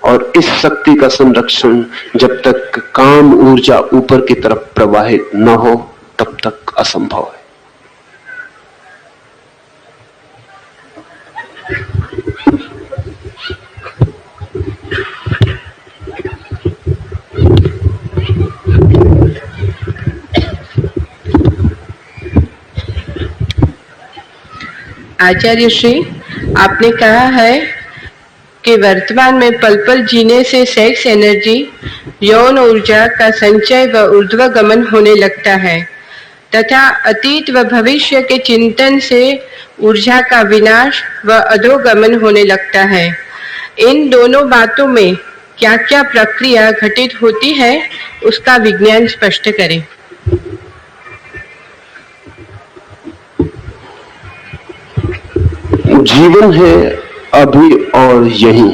और इस शक्ति का संरक्षण जब तक काम ऊर्जा ऊपर की तरफ प्रवाहित न हो तब तक असंभव है। आचार्य श्री, आपने कहा है कि वर्तमान में पल पल जीने से सेक्स एनर्जी, यौन ऊर्जा का संचय व ऊर्ध्वगमन होने लगता है तथा अतीत व भविष्य के चिंतन से ऊर्जा का विनाश व अधोगमन होने लगता है। इन दोनों बातों में क्या क्या प्रक्रिया घटित होती है उसका विज्ञान स्पष्ट करें। जीवन है अभी और यही,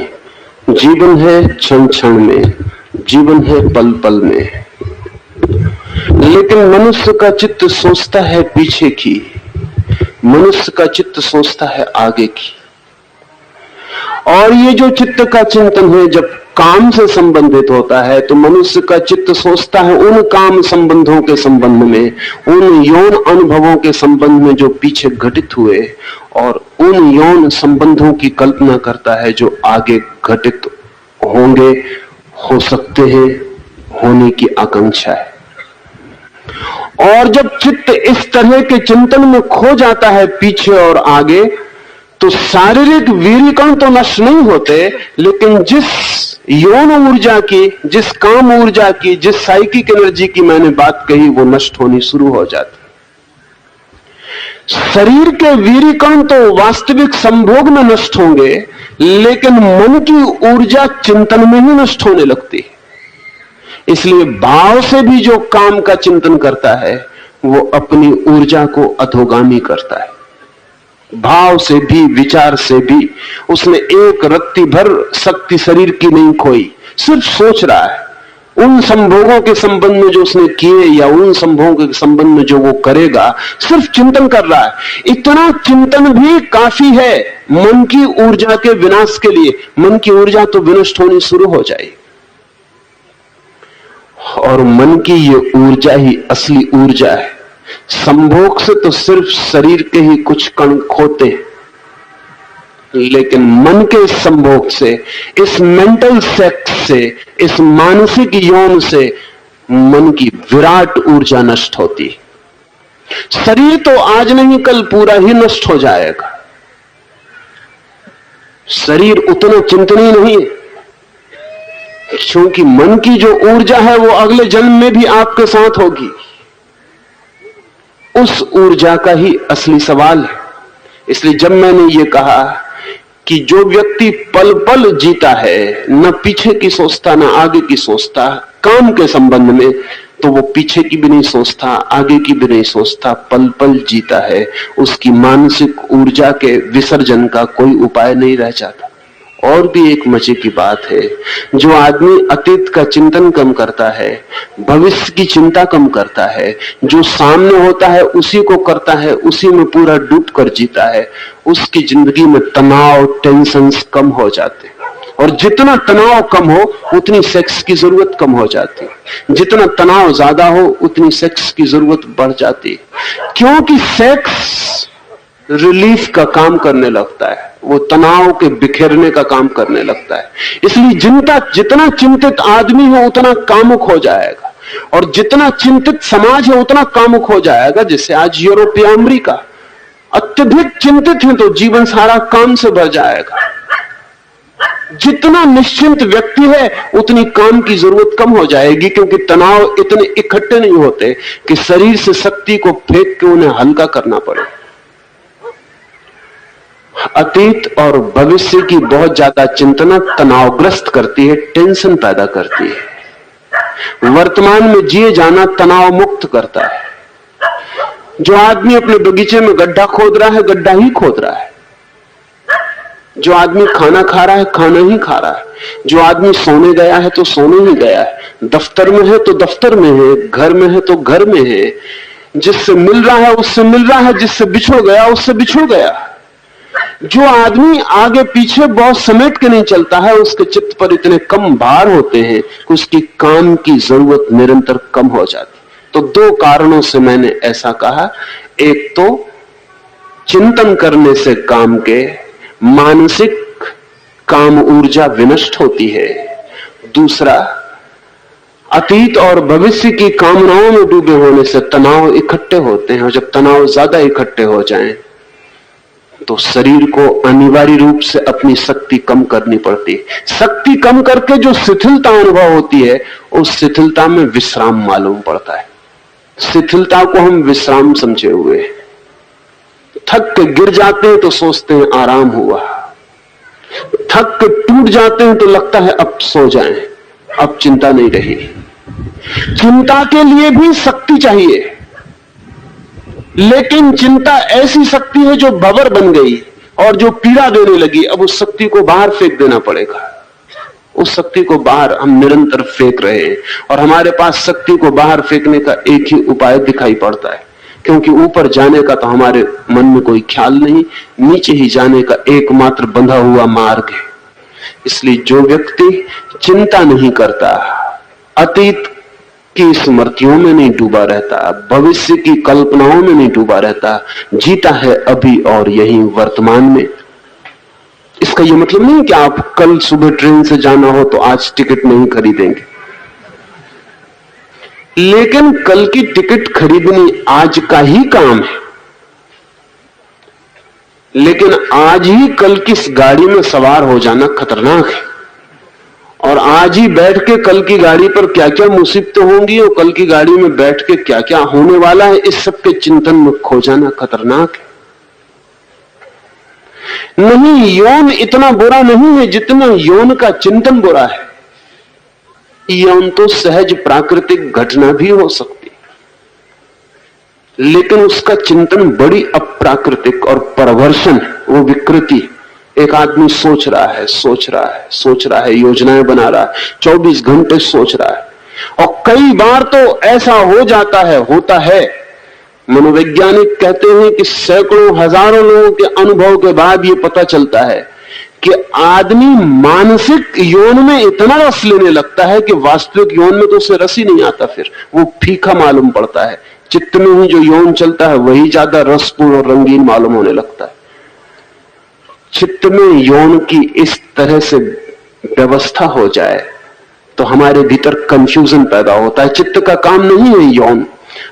जीवन है क्षण क्षण में, जीवन है पल पल में। लेकिन मनुष्य का चित्त सोचता है पीछे की, मनुष्य का चित्त सोचता है आगे की। और ये जो चित्त का चिंतन है जब काम से संबंधित होता है तो मनुष्य का चित्त सोचता है उन काम संबंधों के संबंध में, उन यौन अनुभवों के संबंध में जो पीछे घटित हुए, और उन यौन संबंधों की कल्पना करता है जो आगे घटित होंगे, हो सकते हैं, होने की आकांक्षा है। और जब चित्त इस तरह के चिंतन में खो जाता है पीछे और आगे, तो शारीरिक वीर्यकण तो नष्ट नहीं होते, लेकिन जिस यौन ऊर्जा की, जिस काम ऊर्जा की, जिस साइकिक एनर्जी की मैंने बात कही, वो नष्ट होनी शुरू हो जाती। शरीर के वीर्यकण तो वास्तविक संभोग में नष्ट होंगे, लेकिन मन की ऊर्जा चिंतन में ही नष्ट होने लगती है। इसलिए भाव से भी जो काम का चिंतन करता है वो अपनी ऊर्जा को अधोगामी करता है। भाव से भी, विचार से भी उसने एक रत्ती भर शक्ति शरीर की नहीं खोई, सिर्फ सोच रहा है उन संभोगों के संबंध में जो उसने किए या उन संभोगों के संबंध में जो वो करेगा, सिर्फ चिंतन कर रहा है। इतना चिंतन भी काफी है मन की ऊर्जा के विनाश के लिए। मन की ऊर्जा तो विनष्ट होनी शुरू हो जाएगी, और मन की ये ऊर्जा ही असली ऊर्जा है। संभोग से तो सिर्फ शरीर के ही कुछ कण खोते हैं, लेकिन मन के संभोग से, इस मेंटल सेक्स से, इस मानसिक यौन से मन की विराट ऊर्जा नष्ट होती। शरीर तो आज नहीं कल पूरा ही नष्ट हो जाएगा। शरीर उतना चिंतनीय नहीं है, क्योंकि मन की जो ऊर्जा है वो अगले जन्म में भी आपके साथ होगी। उस ऊर्जा का ही असली सवाल है। इसलिए जब मैंने ये कहा कि जो व्यक्ति पल पल जीता है, न पीछे की सोचता न आगे की सोचता काम के संबंध में, तो वो पीछे की भी नहीं सोचता, आगे की भी नहीं सोचता, पल पल जीता है। उसकी मानसिक ऊर्जा के विसर्जन का कोई उपाय नहीं रह जाता। और भी एक मजे की बात है, जो आदमी अतीत का चिंतन कम करता है, भविष्य की चिंता कम करता है, जो सामने होता है उसी को करता है, उसी में पूरा डूब कर जीता है, उसकी जिंदगी में तनाव, टेंशन्स कम हो जाते। और जितना तनाव कम हो उतनी सेक्स की जरूरत कम हो जाती, जितना तनाव ज्यादा हो उतनी सेक्स की जरूरत बढ़ जाती, क्योंकि सेक्स रिलीफ का काम करने लगता है, वो तनाव के बिखेरने का काम करने लगता है। इसलिए जितना चिंतित आदमी हो उतना कामुक हो जाएगा, और जितना चिंतित समाज है उतना कामुक हो जाएगा। जैसे आज यूरोप या अमेरिका अत्यधिक चिंतित है तो जीवन सारा काम से भर जाएगा। जितना निश्चिंत व्यक्ति है उतनी काम की जरूरत कम हो जाएगी, क्योंकि तनाव इतने इकट्ठे नहीं होते कि शरीर से शक्ति को फेंक के उन्हें हल्का करना पड़े। अतीत और भविष्य की बहुत ज्यादा चिंतना तनावग्रस्त करती है, टेंशन पैदा करती है। वर्तमान में जिए जाना तनाव मुक्त करता है। जो आदमी अपने बगीचे में गड्ढा खोद रहा है, गड्ढा ही खोद रहा है। जो आदमी खाना खा रहा है, खाना ही खा रहा है। जो आदमी सोने गया है तो सोने ही गया है। दफ्तर में है तो दफ्तर में है, घर में है तो घर में है। जिससे मिल रहा है उससे मिल रहा है, जिससे बिछुड़ गया उससे बिछुड़ गया। जो आदमी आगे पीछे बहुत समेट के नहीं चलता है, उसके चित्त पर इतने कम भार होते हैं कि उसकी काम की जरूरत निरंतर कम हो जाती। तो दो कारणों से मैंने ऐसा कहा। एक तो चिंतन करने से काम के मानसिक काम ऊर्जा विनष्ट होती है। दूसरा, अतीत और भविष्य की कामनाओं में डूबे होने से तनाव इकट्ठे होते हैं, और जब तनाव ज्यादा इकट्ठे हो जाएं तो शरीर को अनिवार्य रूप से अपनी शक्ति कम करनी पड़ती। शक्ति कम करके जो शिथिलता अनुभव होती है, उस शिथिलता में विश्राम मालूम पड़ता है। शिथिलता को हम विश्राम समझे हुए, थक के गिर जाते हैं तो सोचते हैं आराम हुआ, थक के टूट जाते हैं तो लगता है अब सो जाएं, अब चिंता नहीं रही। चिंता के लिए भी शक्ति चाहिए, लेकिन चिंता ऐसी शक्ति है जो भंवर बन गई और जो पीड़ा देने लगी। अब उस शक्ति को बाहर फेंक देना पड़ेगा। उस शक्ति को बाहर हम निरंतर फेंक रहे हैं, और हमारे पास शक्ति को बाहर फेंकने का एक ही उपाय दिखाई पड़ता है, क्योंकि ऊपर जाने का तो हमारे मन में कोई ख्याल नहीं, नीचे ही जाने का एकमात्र बंधा हुआ मार्ग है। इसलिए जो व्यक्ति चिंता नहीं करता, अतीत की स्मृतियों में नहीं डूबा रहता, भविष्य की कल्पनाओं में नहीं डूबा रहता, जीता है अभी और यही वर्तमान में। इसका यह मतलब नहीं कि आप कल सुबह ट्रेन से जाना हो तो आज टिकट नहीं खरीदेंगे, लेकिन कल की टिकट खरीदनी आज का ही काम है। लेकिन आज ही कल की गाड़ी में सवार हो जाना खतरनाक है, और आज ही बैठ के कल की गाड़ी पर क्या क्या मुसीबतें होंगी और कल की गाड़ी में बैठ के क्या क्या होने वाला है, इस सब के चिंतन में खो जाना खतरनाक है। नहीं, यौन इतना बुरा नहीं है जितना यौन का चिंतन बुरा है। यौन तो सहज प्राकृतिक घटना भी हो सकती, लेकिन उसका चिंतन बड़ी अप्राकृतिक और परवर्शन, वो विकृति। एक आदमी सोच रहा है, योजनाएं बना रहा है, 24 घंटे सोच रहा है, और कई बार तो ऐसा होता है। मनोवैज्ञानिक कहते हैं कि सैकड़ों हजारों लोगों के अनुभव के बाद यह पता चलता है कि आदमी मानसिक यौन में इतना रस लेने लगता है कि वास्तविक यौन में तो उसे रस ही नहीं आता, फिर वो फीका मालूम पड़ता है। चित्त में ही जो यौन चलता है वही ज्यादा रसपूर्ण और रंगीन मालूम होने लगता है। चित्त में यौन की इस तरह से व्यवस्था हो जाए तो हमारे भीतर कंफ्यूजन पैदा होता है। चित्त का काम नहीं है यौन।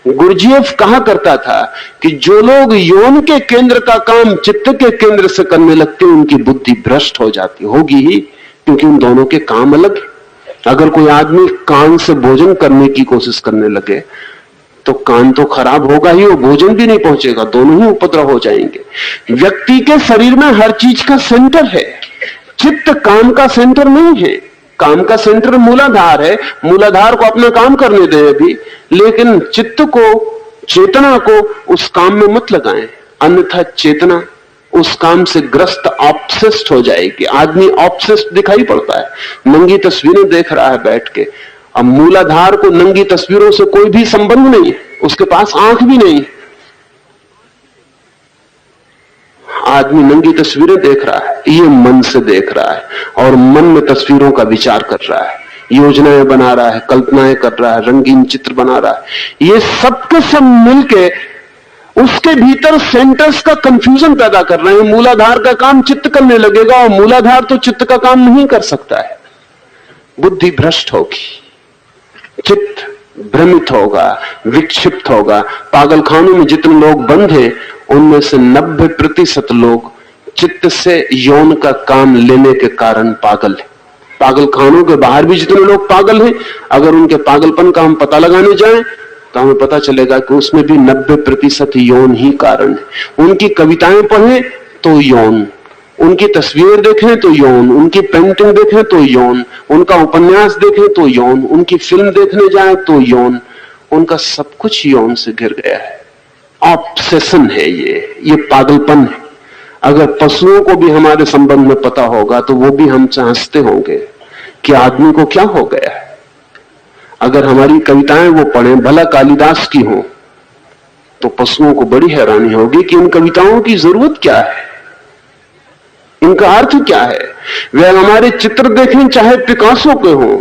गुरजीएफ कहा करता था कि जो लोग यौन के केंद्र का काम चित्त के केंद्र से करने लगते हैं उनकी बुद्धि भ्रष्ट हो जाती होगी ही, क्योंकि उन दोनों के काम अलग है। अगर कोई आदमी कान से भोजन करने की कोशिश करने लगे तो कान तो खराब होगा ही, वो भोजन भी नहीं पहुंचेगा, दोनों ही उपद्रव हो जाएंगे। व्यक्ति के शरीर में हर चीज का सेंटर है, चित्त काम का सेंटर नहीं है। काम का सेंटर मूलाधार है, मूलाधार को अपना काम करने दें अभी, लेकिन चित्त को, चेतना को उस काम में मत लगाएं, अन्यथा चेतना उस काम से ग्रस्त ऑब्सेस्ड हो जाएगी। आदमी ऑब्सेस्ड दिखाई पड़ता है, नंगी तस्वीरें देख रहा है बैठ के। अब मूलाधार को नंगी तस्वीरों से कोई भी संबंध नहीं है, उसके पास आंख भी नहीं है। आदमी नंगी तस्वीरें देख रहा है, ये मन से देख रहा है, और मन में तस्वीरों का विचार कर रहा है, योजनाएं बना रहा है, कल्पनाएं कर रहा है, रंगीन चित्र बना रहा है। ये सब के सब मिलके उसके भीतर सेंटर्स का कंफ्यूजन पैदा कर रहे हैं। मूलाधार का काम चित्त करने लगेगा, और मूलाधार तो चित्त का काम नहीं कर सकता है। बुद्धि भ्रष्ट होगी, चित्त भ्रमित होगा, विक्षिप्त होगा। पागलखानों में जितने लोग बंद हैं उनमें से 90% लोग चित्त से यौन का काम लेने के कारण पागल है। पागलखानों के बाहर भी जितने लोग पागल हैं, अगर उनके पागलपन का हम पता लगाने जाएं तो हमें पता चलेगा कि उसमें भी 90% यौन ही कारण है। उनकी कविताएं पढ़ें तो यौन, उनकी तस्वीर देखें तो यौन, उनकी पेंटिंग देखें तो यौन, उनका उपन्यास देखें तो यौन, उनकी फिल्म देखने जाएं तो यौन, उनका सब कुछ यौन से घिर गया है। ऑब्सेशन है ये पागलपन है। अगर पशुओं को भी हमारे संबंध में पता होगा तो वो भी हमसे हंसते होंगे कि आदमी को क्या हो गया है। अगर हमारी कविताएं वो पढ़ें, भला कालिदास की हो, तो पशुओं को बड़ी हैरानी होगी कि इन कविताओं की जरूरत क्या है, इनका अर्थ क्या है। वे हमारे चित्र देखें चाहे पिकासो के हों,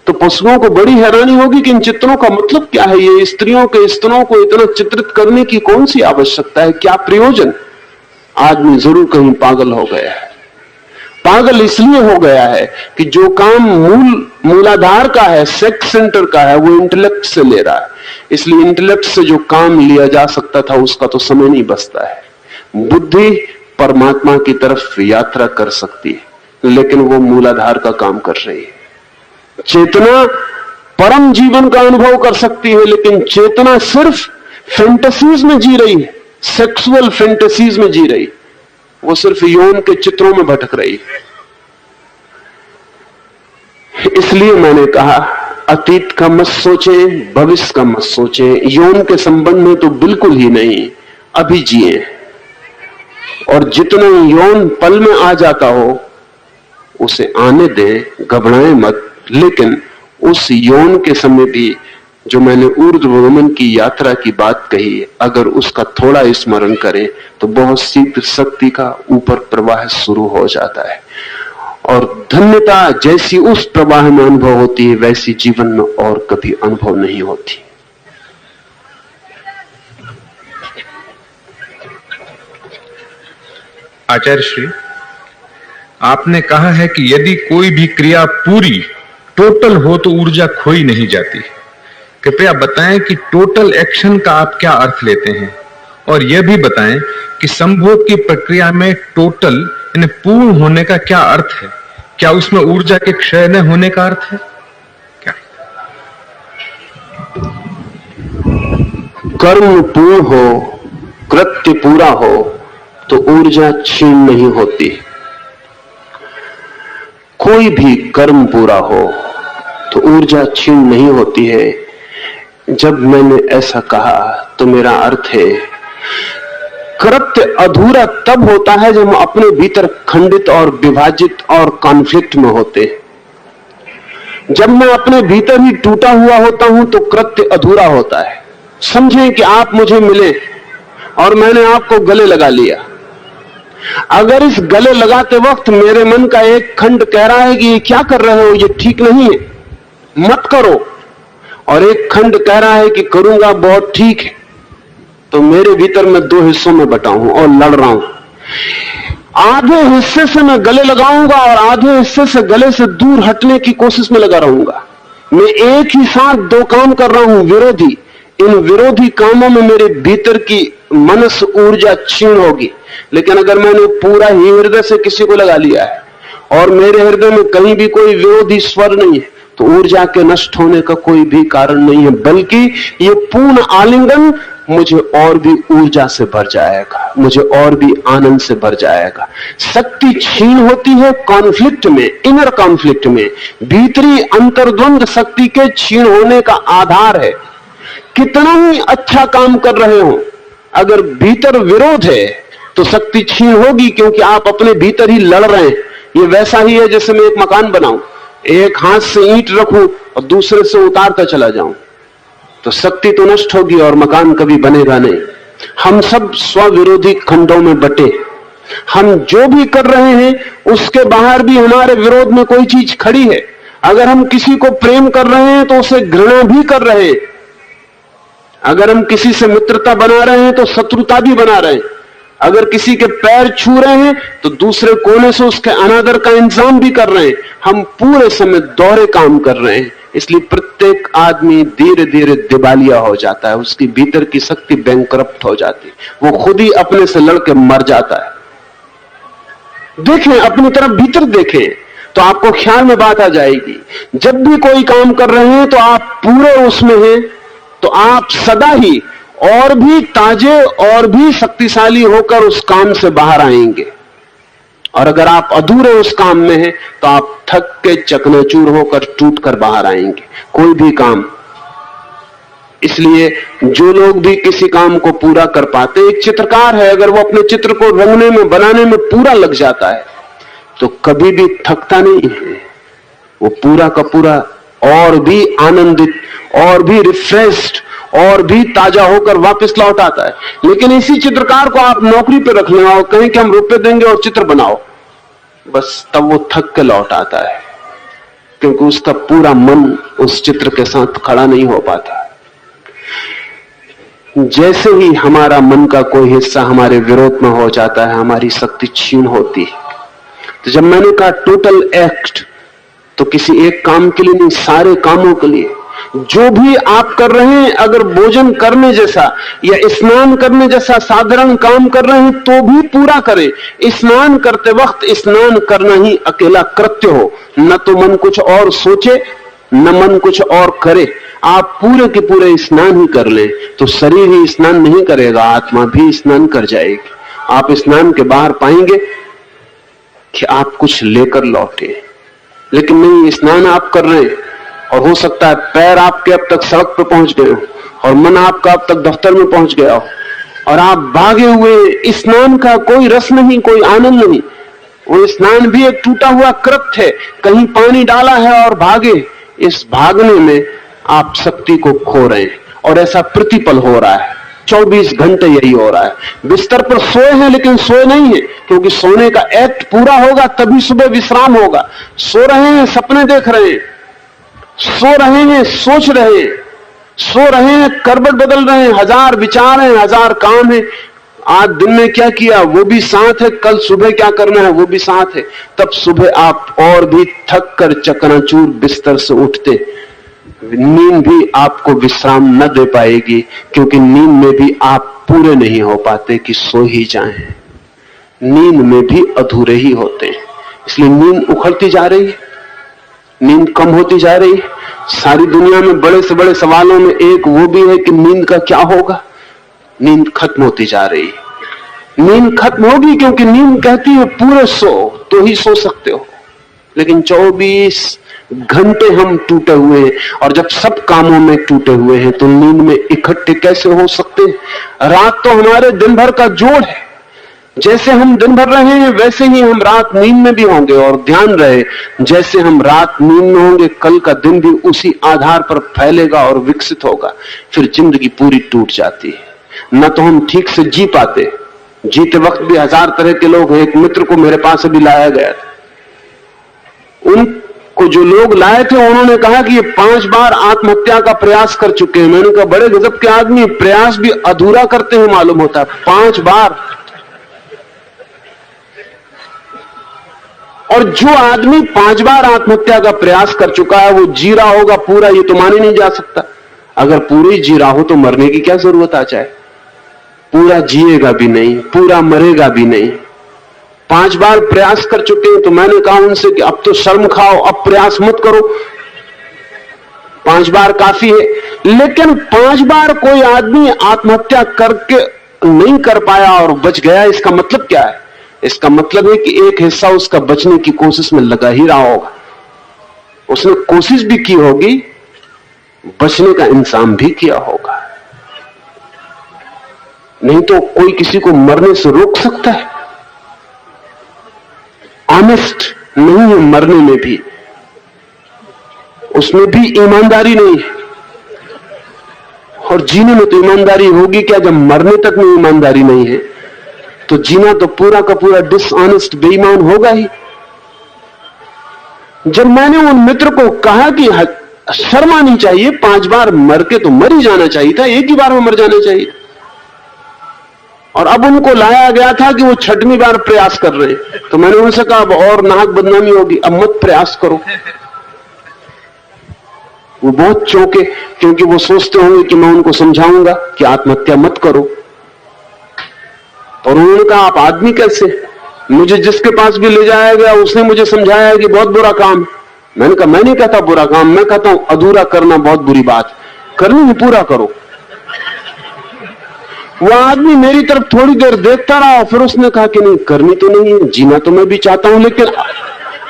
तो पशुओं को बड़ी हैरानी होगी कि इन चित्रों का मतलब क्या है। ये स्त्रियों के स्तनों को इतना चित्रित करने की कौन सी आवश्यकता है, क्या प्रयोजन। आदमी जरूर कहीं पागल हो गया है। पागल इसलिए हो गया है कि जो काम मूलाधार का है, सेक्स सेंटर का है, वो इंटेलेक्ट से ले रहा है। इसलिए इंटेलेक्ट से जो काम लिया जा सकता था उसका तो समय नहीं बचता है। बुद्धि परमात्मा की तरफ यात्रा कर सकती है, लेकिन वो मूलाधार का काम कर रही है। चेतना परम जीवन का अनुभव कर सकती है, लेकिन चेतना सिर्फ फैंटेसीज में जी रही है, सेक्सुअल फैंटेसीज में जी रही, वो सिर्फ यौन के चित्रों में भटक रही। इसलिए मैंने कहा अतीत का मत सोचें, भविष्य का मत सोचें, यौन के संबंध में तो बिल्कुल ही नहीं, अभी जिए। और जितना यौन पल में आ जाता हो उसे आने दें, घबराएं मत। लेकिन उस यौन के समय भी जो मैंने ऊर्ध्वगमन की यात्रा की बात कही, अगर उसका थोड़ा स्मरण करें तो बहुत शीघ्र शक्ति का ऊपर प्रवाह शुरू हो जाता है। और धन्यता जैसी उस प्रवाह में अनुभव होती है वैसी जीवन में और कभी अनुभव नहीं होती। आचार्य श्री, आपने कहा है कि यदि कोई भी क्रिया पूरी टोटल हो तो ऊर्जा खोई नहीं जाती। कृपया बताएं कि टोटल एक्शन का आप क्या अर्थ लेते हैं, और यह भी बताएं कि संभोग की प्रक्रिया में टोटल यानी पूर्ण होने का क्या अर्थ है। क्या उसमें ऊर्जा के क्षय न होने का अर्थ है क्या? कर्म पूर्ण हो, कृत्य पूरा हो तो ऊर्जा क्षीण नहीं होती। कोई भी कर्म पूरा हो तो ऊर्जा क्षीण नहीं होती है। जब मैंने ऐसा कहा तो मेरा अर्थ है कृत्य अधूरा तब होता है जब हम अपने भीतर खंडित और विभाजित और कॉन्फ्लिक्ट में होते। जब मैं अपने भीतर ही टूटा हुआ होता हूं तो कृत्य अधूरा होता है। समझें कि आप मुझे मिले और मैंने आपको गले लगा लिया। अगर इस गले लगाते वक्त मेरे मन का एक खंड कह रहा है कि ये क्या कर रहे हो, ये ठीक नहीं है, मत करो, और एक खंड कह रहा है कि करूंगा, बहुत ठीक है, तो मेरे भीतर मैं दो हिस्सों में बटा हूं और लड़ रहा हूं। आधे हिस्से से मैं गले लगाऊंगा और आधे हिस्से से गले से दूर हटने की कोशिश में लगा रहूंगा। मैं एक ही साथ दो काम कर रहा हूं, विरोधी। इन विरोधी कामों में मेरे भीतर की मनस ऊर्जा क्षीण होगी। लेकिन अगर मैंने पूरा ही हृदय से किसी को लगा लिया है और मेरे हृदय में कहीं भी कोई विरोधी स्वर नहीं है तो ऊर्जा के नष्ट होने का कोई भी कारण नहीं है, बल्कि ये पूर्ण आलिंगन मुझे और भी ऊर्जा से भर जाएगा, मुझे और भी आनंद से भर जाएगा। शक्ति क्षीण होती है कॉन्फ्लिक्ट में, इनर कॉन्फ्लिक्ट में। भीतरी अंतर्द्वंद शक्ति के क्षीण होने का आधार है। कितना ही अच्छा काम कर रहे हो, अगर भीतर विरोध है तो शक्ति क्षीण होगी, क्योंकि आप अपने भीतर ही लड़ रहे हैं। ये वैसा ही है जैसे मैं एक मकान बनाऊं, एक हाथ से ईंट रखूं और दूसरे से उतारता चला जाऊं, तो शक्ति तो नष्ट होगी और मकान कभी बनेगा नहीं। हम सब स्वविरोधी खंडों में बटे। हम जो भी कर रहे हैं उसके बाहर भी हमारे विरोध में कोई चीज खड़ी है। अगर हम किसी को प्रेम कर रहे हैं तो उसे घृणा भी कर रहे हैं। अगर हम किसी से मित्रता बना रहे हैं तो शत्रुता भी बना रहे हैं। अगर किसी के पैर छू रहे हैं तो दूसरे कोने से उसके अनादर का इंतजाम भी कर रहे हैं। हम पूरे समय दोहरे काम कर रहे हैं। इसलिए प्रत्येक आदमी धीरे धीरे दिवालिया हो जाता है, उसकी भीतर की शक्ति बैंकरप्ट हो जाती है, वो खुद ही अपने से लड़के मर जाता है। देखें, अपनी तरफ भीतर देखें तो आपको ख्याल में बात आ जाएगी। जब भी कोई काम कर रहे हैं तो आप पूरे उसमें हैं, तो आप सदा ही और भी ताजे और भी शक्तिशाली होकर उस काम से बाहर आएंगे। और अगर आप अधूरे उस काम में हैं तो आप थक के चकनाचूर होकर टूट कर बाहर आएंगे, कोई भी काम। इसलिए जो लोग भी किसी काम को पूरा कर पाते, एक चित्रकार है, अगर वो अपने चित्र को रंगने में बनाने में पूरा लग जाता है तो कभी भी थकता नहीं है। वो पूरा का पूरा और भी आनंदित और भी रिफ्रेश्ड और भी ताजा होकर वापस लौट आता है। लेकिन इसी चित्रकार को आप नौकरी पे रख लें और कहें कि हम रुपए देंगे और चित्र बनाओ, बस तब वो थक के लौट आता है, क्योंकि उसका पूरा मन उस चित्र के साथ खड़ा नहीं हो पाता। जैसे ही हमारा मन का कोई हिस्सा हमारे विरोध में हो जाता है, हमारी शक्ति क्षीण होती है। तो जब मैंने कहा टोटल एक्ट, तो किसी एक काम के लिए नहीं, सारे कामों के लिए। जो भी आप कर रहे हैं, अगर भोजन करने जैसा या स्नान करने जैसा साधारण काम कर रहे हैं तो भी पूरा करें। स्नान करते वक्त स्नान करना ही अकेला कृत्य हो, न तो मन कुछ और सोचे न मन कुछ और करे। आप पूरे के पूरे स्नान ही कर लें तो शरीर ही स्नान नहीं करेगा, आत्मा भी स्नान कर जाएगी। आप स्नान के बाहर पाएंगे कि आप कुछ लेकर लौटे, लेकिन नहीं, स्नान आप कर रहे हैं और हो सकता है पैर आपके अब तक सड़क पर पहुंच गए हो और मन आपका अब तक दफ्तर में पहुंच गया हो और आप भागे हुए। स्नान का कोई रस नहीं, कोई आनंद नहीं। वो स्नान भी एक टूटा हुआ कृत्य है, कहीं पानी डाला है और भागे। इस भागने में आप शक्ति को खो रहे हैं और ऐसा प्रतिपल हो रहा है। 24 घंटे यही हो रहा है। बिस्तर पर सोए हैं लेकिन सोए नहीं है, क्योंकि सोने का एक्ट पूरा होगा तभी सुबह विश्राम होगा। सो रहे हैं, सपने देख रहे हैं, सो रहे हैं, सोच रहे हैं, सो रहे हैं, करवट बदल रहे हैं, हजार विचार हैं, हजार काम है। आज दिन में क्या किया वो भी साथ है, कल सुबह क्या करना है वो भी साथ है। तब सुबह आप और भी थक कर चकनाचूर बिस्तर से उठते। नींद भी आपको विश्राम न दे पाएगी, क्योंकि नींद में भी आप पूरे नहीं हो पाते कि सो ही जाएं। नींद में भी अधूरे ही होते हैं, इसलिए नींद उखड़ती जा रही है, नींद कम होती जा रही है। सारी दुनिया में बड़े से बड़े सवालों में एक वो भी है कि नींद का क्या होगा। नींद खत्म होती जा रही है। नींद खत्म होगी क्योंकि नींद कहती है पूरे सो तो ही सो सकते हो, लेकिन 24 घंटे हम टूटे हुए हैं, और जब सब कामों में टूटे हुए हैं तो नींद में इकट्ठे कैसे हो सकते हैं। रात तो हमारे दिन भर का जोड़ है। जैसे हम दिन भर रहे हैं वैसे ही हम रात नींद में भी होंगे, और ध्यान रहे जैसे हम रात नींद में होंगे कल का दिन भी उसी आधार पर फैलेगा और विकसित होगा। फिर जिंदगी पूरी टूट जाती है, न तो हम ठीक से जी पाते। जीते वक्त भी हजार तरह के लोग हैं। एक मित्र को मेरे पास अभी लाया गया था, उनको जो लोग लाए थे उन्होंने कहा कि ये 5 बार आत्महत्या का प्रयास कर चुके हैं। मैंने कहा बड़े गजब के आदमी, प्रयास भी अधूरा करते हैं मालूम होता है। 5 बार। और जो आदमी 5 बार आत्महत्या का प्रयास कर चुका है वो जी रहा होगा पूरा, ये तो माने नहीं जा सकता। अगर पूरे जी रहा हो तो मरने की क्या जरूरत आ जाए। पूरा जिएगा भी नहीं, पूरा मरेगा भी नहीं। 5 बार प्रयास कर चुके हैं। तो मैंने कहा उनसे कि अब तो शर्म खाओ, अब प्रयास मत करो, 5 बार काफी है। लेकिन 5 बार कोई आदमी आत्महत्या करके नहीं कर पाया और बच गया, इसका मतलब क्या है? इसका मतलब है कि एक हिस्सा उसका बचने की कोशिश में लगा ही रहा होगा। उसने कोशिश भी की होगी, बचने का इंतजाम भी किया होगा। नहीं तो कोई किसी को मरने से रोक सकता है? ऑनेस्ट नहीं है मरने में भी, उसमें भी ईमानदारी नहीं है। और जीने में तो ईमानदारी होगी क्या जब मरने तक में ईमानदारी नहीं है? तो जीना तो पूरा का पूरा डिसऑनेस्ट, बेईमान होगा ही। जब मैंने उन मित्र को कहा कि शर्म आनी चाहिए, 5 बार मर के तो मर ही जाना चाहिए था, एक ही बार में मर जाना चाहिए। और अब उनको लाया गया था कि वो 6वीं बार प्रयास कर रहे हैं। तो मैंने उनसे कहा अब और नाहक बदनामी होगी, अब मत प्रयास करो। वो बहुत चौंके, क्योंकि वो सोचते होंगे कि मैं उनको समझाऊंगा कि आत्महत्या मत करो। और उन्होंने कहा आप आदमी कैसे? मुझे जिसके पास भी ले जाया गया उसने मुझे समझाया कि बहुत बुरा काम। मैंने कहा मैं नहीं कहता बुरा काम, मैं कहता हूं अधूरा करना बहुत बुरी बात, करनी है पूरा करो। वह आदमी मेरी तरफ थोड़ी देर देखता रहा, फिर उसने कहा कि नहीं करनी तो नहीं है, जीना तो मैं भी चाहता हूं, लेकिन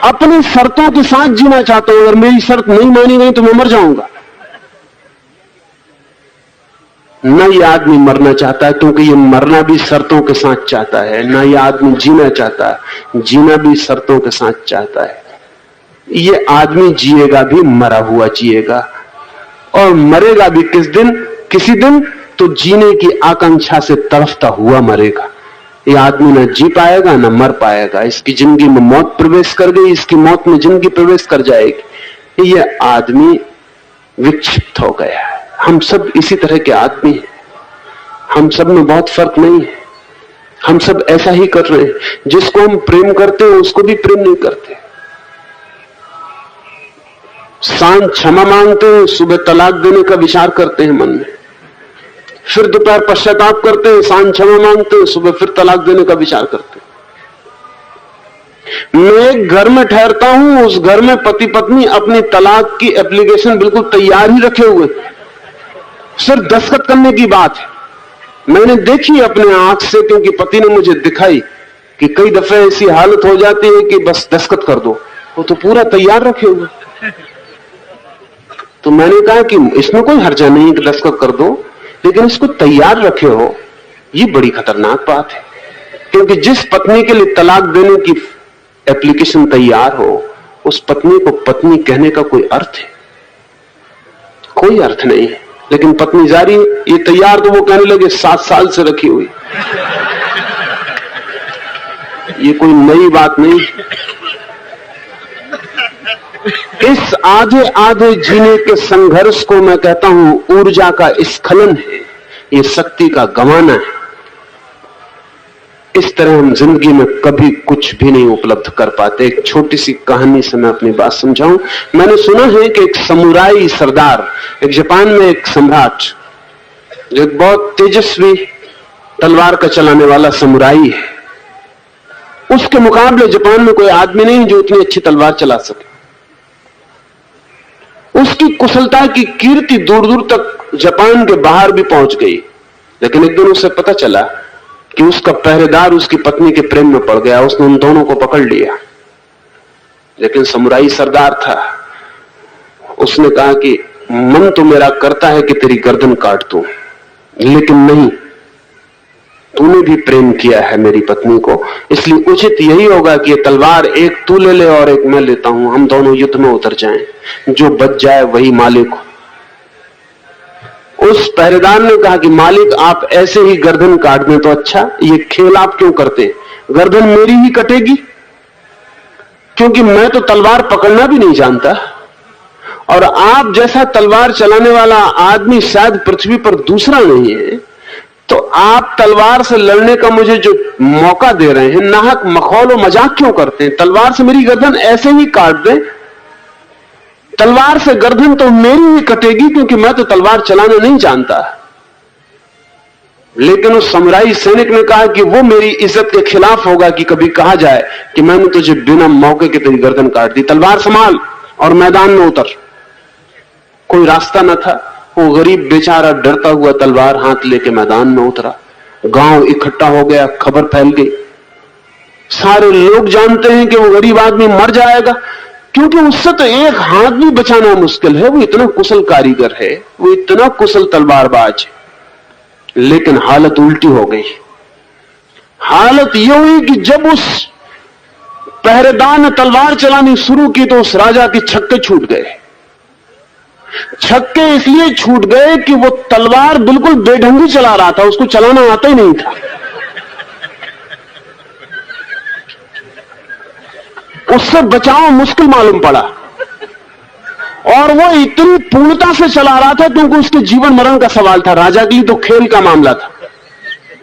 अपनी शर्तों के साथ जीना चाहता हूं। अगर मेरी शर्त नहीं मानी गई तो मैं मर जाऊंगा। न ये आदमी मरना चाहता है, क्योंकि ये मरना भी शर्तों के साथ चाहता है। न ये आदमी जीना चाहता है, जीना भी शर्तों के साथ चाहता है। ये आदमी जिएगा भी मरा हुआ जिएगा, और मरेगा भी किस दिन? किसी दिन तो जीने की आकांक्षा से तड़फता हुआ मरेगा। ये आदमी न जी पाएगा न मर पाएगा। इसकी जिंदगी में मौत प्रवेश कर गई, इसकी मौत में जिंदगी प्रवेश कर जाएगी। ये आदमी विक्षिप्त हो गया है। हम सब इसी तरह के आदमी हैं, हम सब में बहुत फर्क नहीं है। हम सब ऐसा ही कर रहे हैं। जिसको हम प्रेम करते हैं उसको भी प्रेम नहीं करते। सांझ क्षमा मांगते हैं, सुबह तलाक देने का विचार करते हैं मन में, फिर दोपहर पश्चाताप करते हैं, सांझ क्षमा मांगते हैं, सुबह फिर तलाक देने का विचार करते हैं। मैं एक घर में ठहरता हूं, उस घर में पति पत्नी अपनी तलाक की एप्लीकेशन बिल्कुल तैयार ही रखे हुए, सिर्फ दस्तखत करने की बात है। मैंने देखी अपने आंख से, क्योंकि पति ने मुझे दिखाई कि कई दफे ऐसी हालत हो जाती है कि बस दस्तखत कर दो, वो तो पूरा तैयार रखे हुए। तो मैंने कहा कि इसमें कोई हर्जा नहीं कि दस्तखत कर दो, लेकिन इसको तैयार रखे हो, ये बड़ी खतरनाक बात है। क्योंकि जिस पत्नी के लिए तलाक देने की एप्लीकेशन तैयार हो, उस पत्नी को पत्नी कहने का कोई अर्थ है? कोई अर्थ नहीं है। लेकिन पत्नी जा रही, ये तैयार, तो वो कहने लगे 7 साल से रखी हुई। ये कोई नई बात नहीं। इस आधे आधे जीने के संघर्ष को मैं कहता हूं ऊर्जा का स्खलन है, ये शक्ति का गंवाना है। इस तरह हम जिंदगी में कभी कुछ भी नहीं उपलब्ध कर पाते। एक छोटी सी कहानी से मैं अपनी बात समझाऊं। मैंने सुना है कि एक समुराई सरदार, एक जापान में एक सम्राट, जो एक बहुत तेजस्वी तलवार का चलाने वाला समुराई है, उसके मुकाबले जापान में कोई आदमी नहीं जो इतनी अच्छी तलवार चला सके। उसकी कुशलता की कीर्ति दूर दूर तक जापान के बाहर भी पहुंच गई। लेकिन एक दिन उसे पता चला कि उसका पहरेदार उसकी पत्नी के प्रेम में पड़ गया। उसने उन दोनों को पकड़ लिया। लेकिन समुराई सरदार था। उसने कहा कि मन तो मेरा करता है कि तेरी गर्दन काट दूं, लेकिन नहीं, तूने भी प्रेम किया है मेरी पत्नी को, इसलिए उचित यही होगा कि ये तलवार एक तू ले ले और एक मैं लेता हूं, हम दोनों युद्ध में उतर जाएं, जो बच जाए वही मालिक हो। उस पहरेदार ने कहा कि मालिक, आप ऐसे ही गर्दन काट दें तो अच्छा, ये खेल आप क्यों करते? गर्दन मेरी ही कटेगी, क्योंकि मैं तो तलवार पकड़ना भी नहीं जानता, और आप जैसा तलवार चलाने वाला आदमी शायद पृथ्वी पर दूसरा नहीं है। तो आप तलवार से लड़ने का मुझे जो मौका दे रहे हैं, नाहक मखौल और मजाक क्यों करते हैं? तलवार से मेरी गर्दन ऐसे ही काट दें। तलवार से गर्दन तो मेरी ही कटेगी, क्योंकि मैं तो तलवार चलाना नहीं जानता। लेकिन उस समुराई सैनिक ने कहा कि वो मेरी इज्जत के खिलाफ होगा कि कभी कहा जाए कि मैंने तुझे बिना मौके के तेरी गर्दन काट दी। तलवार संभाल और मैदान में उतर। कोई रास्ता न था। वो गरीब बेचारा डरता हुआ तलवार हाथ लेके मैदान में उतरा। गांव इकट्ठा हो गया, खबर फैल गई। सारे लोग जानते हैं कि वो गरीब आदमी मर जाएगा, क्योंकि उससे तो एक हाथ भी बचाना मुश्किल है। वो इतना कुशल कारीगर है, वो इतना कुशल तलवारबाज है। लेकिन हालत उल्टी हो गई। हालत यह हुई कि जब उस पहरेदार ने तलवार चलानी शुरू की तो उस राजा के छक्के छूट गए। छक्के इसलिए छूट गए कि वो तलवार बिल्कुल बेढंगी चला रहा था, उसको चलाना आता ही नहीं था। उससे बचाव मुश्किल मालूम पड़ा, और वो इतनी पूर्णता से चला रहा था क्योंकि उसके जीवन मरण का सवाल था। राजा के लिए तो खेल का मामला था,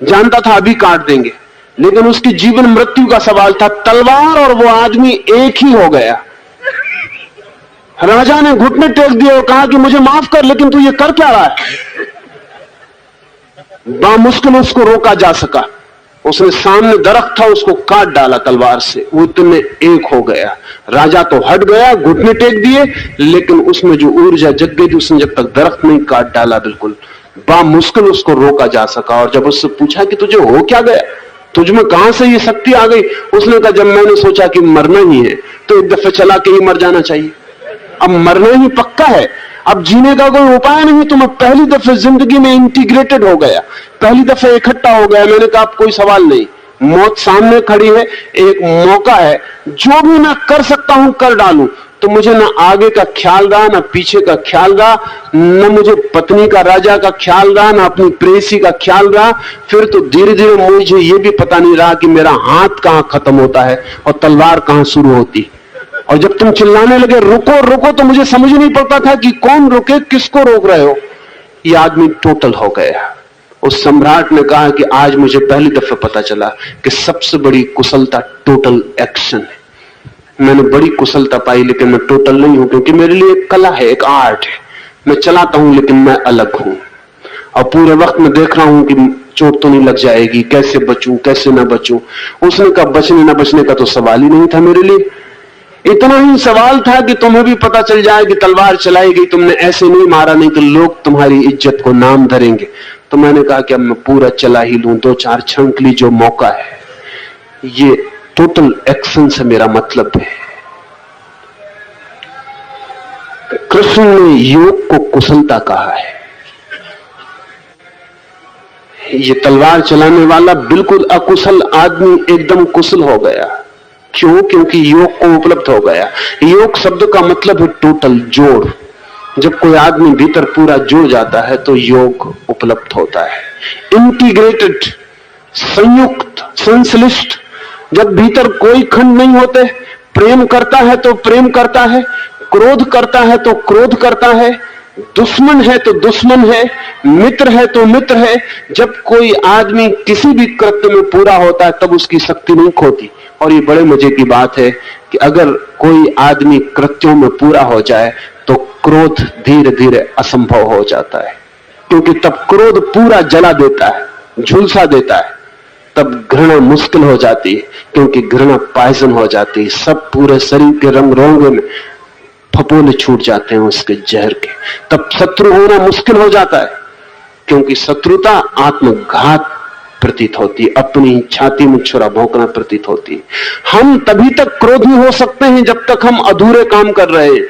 जानता था अभी काट देंगे, लेकिन उसकी जीवन मृत्यु का सवाल था। तलवार और वो आदमी एक ही हो गया। राजा ने घुटने टेक दिए और कहा कि मुझे माफ कर, लेकिन तू ये कर क्या रहा है? बामुश्किल उसको रोका जा सका। उसने सामने दरख्त था, उसको काट डाला तलवार से। वो इतने एक हो गया। राजा तो हट गया, घुटने टेक दिए, लेकिन उसमें जो ऊर्जा जग गई थी, उसने जब तक दरख्त नहीं काट डाला, बिल्कुल बामुश्किल उसको रोका जा सका। और जब उससे पूछा कि तुझे हो क्या गया, तुझ में कहां से ये शक्ति आ गई? उसने कहा, जब मैंने सोचा कि मरना ही है तो एक दफे चला के ही मर जाना चाहिए। अब मरना ही पक्का है, अब जीने का कोई उपाय नहीं। तो मैं पहली दफे जिंदगी में इंटीग्रेटेड हो गया, पहली दफे इकट्ठा हो गया। मैंने कहा अब कोई सवाल नहीं, मौत सामने खड़ी है, एक मौका है, जो भी मैं कर सकता हूं कर डालूं। तो मुझे ना आगे का ख्याल रहा, ना पीछे का ख्याल रहा, न मुझे पत्नी का, राजा का ख्याल रहा, ना अपनी प्रेयसी का ख्याल रहा। फिर तो धीरे धीरे मुझे ये भी पता नहीं रहा कि मेरा हाथ कहां खत्म होता है और तलवार कहां शुरू होती। और जब तुम चिल्लाने लगे रुको रुको, तो मुझे समझ नहीं पड़ता था कि कौन रुके, किसको रोक रहे हो। ये आदमी टोटल हो गया। उस सम्राट ने कहा कि आज मुझे पहली दफे पता चला कि सबसे बड़ी कुशलता टोटल एक्शन है। मैंने बड़ी कुशलता पाई, लेकिन मैं टोटल नहीं हूं, क्योंकि मेरे लिए एक कला है, एक आर्ट है। मैं चलाता हूं, लेकिन मैं अलग हूं। और पूरे वक्त मैं देख रहा हूं कि चोट तो नहीं लग जाएगी, कैसे बचूं, कैसे ना बचूं। उसने कहा बचने ना बचने का तो सवाल ही नहीं था मेरे लिए। इतना ही सवाल था कि तुम्हें भी पता चल जाए कि तलवार चलाई गई, तुमने ऐसे नहीं मारा, नहीं तो लोग तुम्हारी इज्जत को नाम धरेंगे। तो मैंने कहा कि अब मैं पूरा चला ही लूं, 2-4 क्षण के लिए जो मौका है। ये टोटल एक्शन से मेरा मतलब है। कृष्ण ने योग को कुशलता कहा है। ये तलवार चलाने वाला बिल्कुल अकुशल आदमी एकदम कुशल हो गया। क्यों? क्योंकि योग को उपलब्ध हो गया। योग शब्द का मतलब है टोटल, जोड़। जब कोई आदमी भीतर पूरा जुड़ जाता है तो योग उपलब्ध होता है, इंटीग्रेटेड, संयुक्त, संश्लिष्ट। जब भीतर कोई खंड नहीं होते, प्रेम करता है तो प्रेम करता है, क्रोध करता है तो क्रोध करता है, दुश्मन है तो दुश्मन है, मित्र है तो मित्र है। जब कोई आदमी किसी भी कृत्य में पूरा होता है तब उसकी शक्ति नहीं खोती। और ये बड़े मजे की बात है कि अगर कोई आदमी कृत्यों में पूरा हो जाए तो क्रोध धीरे धीरे असंभव हो जाता है, क्योंकि तब क्रोध पूरा जला देता है, झुलसा देता है। तब घृणा मुश्किल हो जाती है, क्योंकि घृणा पॉइजन हो जाती है। सब पूरे शरीर के रंग रोंगे में फपोले छूट जाते हैं उसके जहर के। तब शत्रु होना मुश्किल हो जाता है, क्योंकि शत्रुता आत्मघात प्रतीत होती है, अपनी छाती में छुरा भोंकना प्रतीत होती है। हम तभी तक क्रोधी हो सकते हैं जब तक हम अधूरे काम कर रहे हैं।